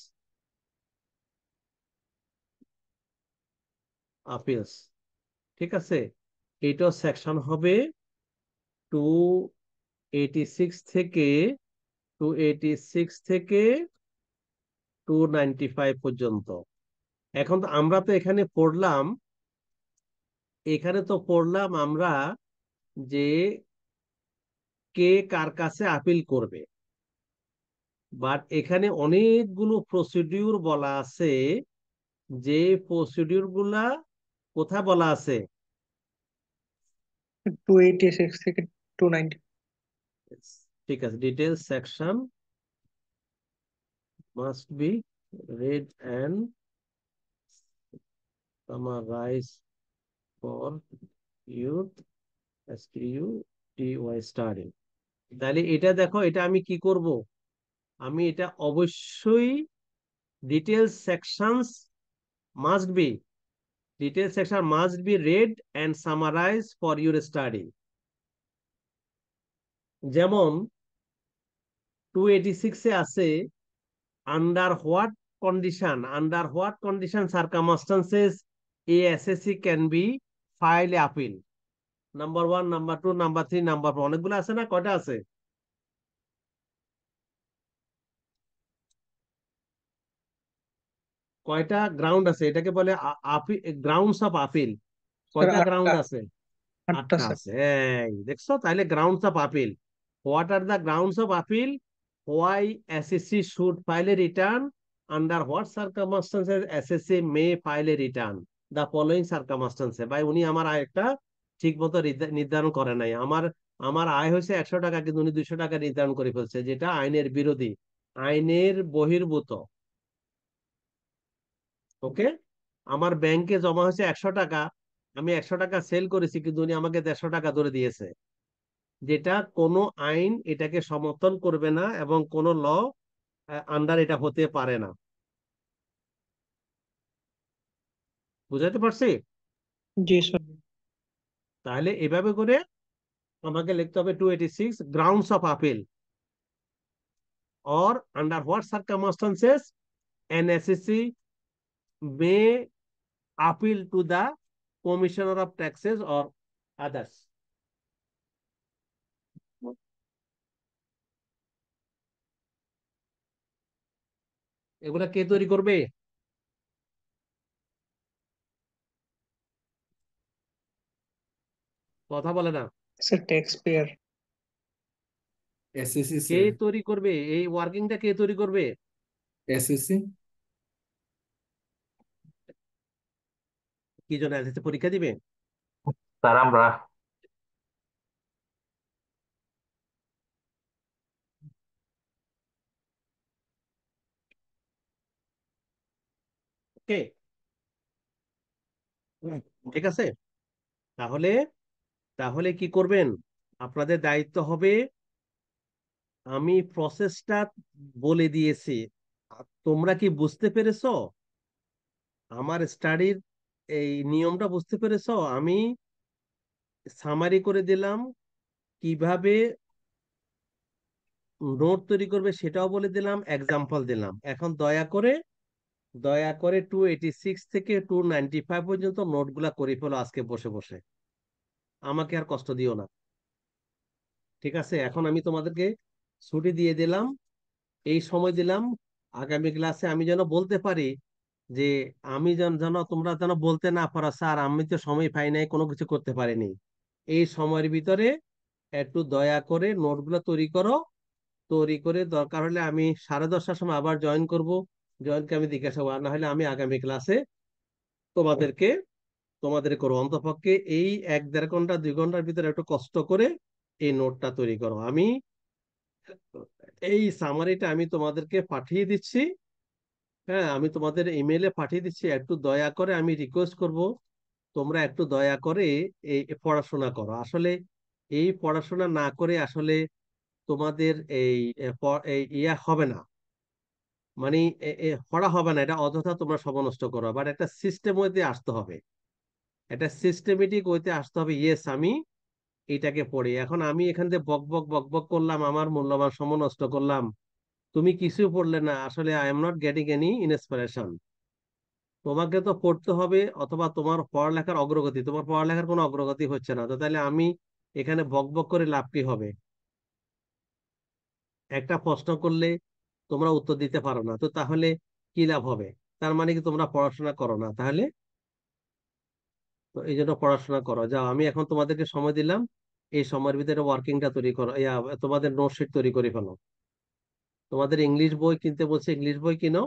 আপিলস। ঠিক আছে, এটা সেকশন হবে 286 থেকে 295 পর্যন্ত। এখন তো আমরা তো এখানে পড়লাম, আমরা যে কে কার কাছে আপিল করবে, বাট এখানে অনেকগুলো প্রসিডিউর বলা আছে, যে প্রসিডিউর গুলা কোথায় বলা আছে? 286 থেকে 290। ঠিক আছে, detail section must be read and summarized for youth STUDY study। তাহলে এটা দেখো, এটা আমি কি করব, আমি এটা অবশ্যই detail sections must be, detail section must be read and summarized for your study। যেমন 286 এ আছে under what condition circumstances a SSC can be file appeal। Number 1, number 2, number 3, number 4, অনেকগুলো আছে না? কয়টা আছে? কয়টা গ্রাউন্ড আছে? এটাকে বলে গ্রাউন্ডস অফ আপিল। স্যার কয়টা 8টা। গ্রাউন্ড আছে? 8টা 8টা স্যার। আছে। এই দেখছো, তাহলে grounds of appeal, what are the grounds of appeal, why SSC should file a return, under what circumstances SSC may file a return, the following সার্কামস্টান্সে। ভাই উনি আমার আয়টা ঠিক মতো নির্ধারণ করে নাই। আমার আমার আয় হয়েছে 100 টাকা, কিন্তু উনি 200 টাকা নির্ধারণ করে ফেলছে, যেটা আইনের বিরোধী, আইনের বহির্ভূত। ওকে, আমার ব্যাংকে জমা হয়েছে 100 টাকা, আমি 100 টাকা সেল করেছি, কিন্তু উনি আমাকে 150 টাকা ধরে দিয়েছে, যেটা কোনো আইন এটাকে সমর্থন করবে না, এবং কোনো ল আন্ডার এটা হতে পারে না। বুঝাতে পারছি? জি স্যার। তাহলে এভাবে করে আমাকে লিখতে হবে 286 grounds of appeal, or under what circumstances an SSC may appeal to the commissioner of taxes or others। এগুলা কে তৈরি করবে? কথা বলে না। Sir tax payer. এসএসসি কে স্যার। তৈরি করবে? এই ওয়ার্কিংটা কে তৈরি করবে? এসএসসি। কি জন্য এসএসসি পরীক্ষা দিবে? স্যার আমরা ওকে, ঠিক আছে। তাহলে তাহলে কি করবেন? আপনাদের দায়িত্ব হবে, আমি প্রসেসটা বলে দিয়েছি, তোমরা কি বুঝতে পেরেছো? আমার স্টাডির এই নিয়মটা বুঝতে পেরেছো? আমি সামারি করে দিলাম, কিভাবে নোট তৈরি করবে সেটাও বলে দিলাম, এক্সাম্পল দিলাম। এখন দয়া করে 286 থেকে 295 পর্যন্ত নোটগুলা করে ফেলো আজকে বসে বসে, আমাকে আর কষ্ট দিও না। ঠিক আছে, এখন আমি তোমাদেরকে ছুটি দিয়ে দিলাম, এই সময় দিলাম, আগামী ক্লাসে আমি যেন বলতে পারি যে, আমি যেন তোমরা যেন বলতে না পারো, স্যার আমি তো সময় পাই নাই, কোনো কিছু করতে পারিনি। এই সময়ের ভিতরে একটু দয়া করে নোটগুলো তৈরি করো, তৈরি করে দরকার হলে আমি 10:30টার সময় আবার জয়েন করব, জয়েনকে আমি জিজ্ঞাসা করবো, আর না হলে আমি আগামী ক্লাসে তোমাদেরকে তোমাদের করো। অন্তপক্ষে এই 1-1.5 ঘন্টা 2 ঘন্টার ভিতরে একটু কষ্ট করে এই নোটটা তৈরি করো। আমি এই সামারিটা আমি তোমাদেরকে পাঠিয়ে দিচ্ছি, হ্যাঁ আমি তোমাদের ইমেইলে পাঠিয়ে দিচ্ছি, একটু দয়া করে আমি রিকোয়েস্ট করব তোমরা একটু দয়া করে এই পড়াশোনা করো। আসলে এই পড়াশোনা না করে আসলে তোমাদের এই ইয়া হবে না, মানে পড়া হবে না, এটা অযথা তোমরা সময় নষ্ট করো। বাট একটা সিস্টেম ওইতে আসতে হবে, একটা সিস্টেমেটিক ওইতে আসতে হবে। ইয়েস, আমি এটাকে পড়ি। এখন আমি এখান থেকে বক বক বক বক করলাম, আমার মূল্যবান সময় নষ্ট করলাম, তুমি কিছু পড়লে না, আসলে I am not getting any inspiration. তোমাকে তো পড়তে হবে, অথবা তোমার পড়ালেখার অগ্রগতি, তোমার পড়ালেখার কোনো অগ্রগতি হচ্ছে না, তো তাহলে আমি এখানে বক বক করে লাভ কি হবে? একটা প্রশ্ন করলে তোমরা উত্তর দিতে পারো না, তো তাহলে কি লাভ হবে? তার মানে কি তোমরা পড়াশোনা করো না তাহলে? তো এই জন্য পড়াশোনা করো। যাও, আমি এখন তোমাদেরকে সময় দিলাম, এই সময়ের ভিতরে ওয়ার্কিংটা তৈরি করো, তোমাদের নোটশিট তৈরি করে ফেলো। তোমাদের ইংলিশ বই কিনতে বলছে, ইংলিশ বই কিনো,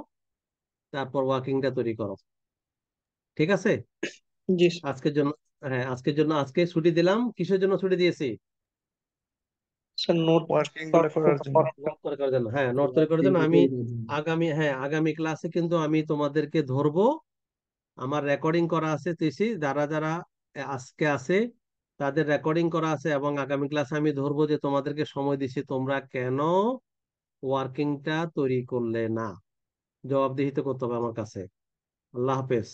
তারপর ওয়ার্কিংটা তৈরি করো। ঠিক আছে? জি স্যার। আজকের জন্য, হ্যাঁ আজকের জন্য আজকে ছুটি দিলাম। কিসের জন্য ছুটি দিয়েছি? স্যার নোট ওয়ার্কিং গুলো করার জন্য। করার নোট জন্য। তৈরি করার জন্য, হ্যাঁ নোট তৈরি করার জন্য। ওয়ার্কিংটা আমি তৈরি করার জন্য। আগামী ক্লাসে কিন্তু আমি তোমাদেরকে ধরবো, আমার রেকর্ডিং করা আছে তিসি, যারা যারা আজকে আছে তাদের রেকর্ডিং করা আছে, এবং আগামী ক্লাসে আমি ধরবো যে তোমাদেরকে সময় দিছি, তোমরা কেন ওয়ার্কিংটা তৈরি করলে না, জবাবদিহিত করতে হবে আমার কাছে। আল্লাহ হাফেজ।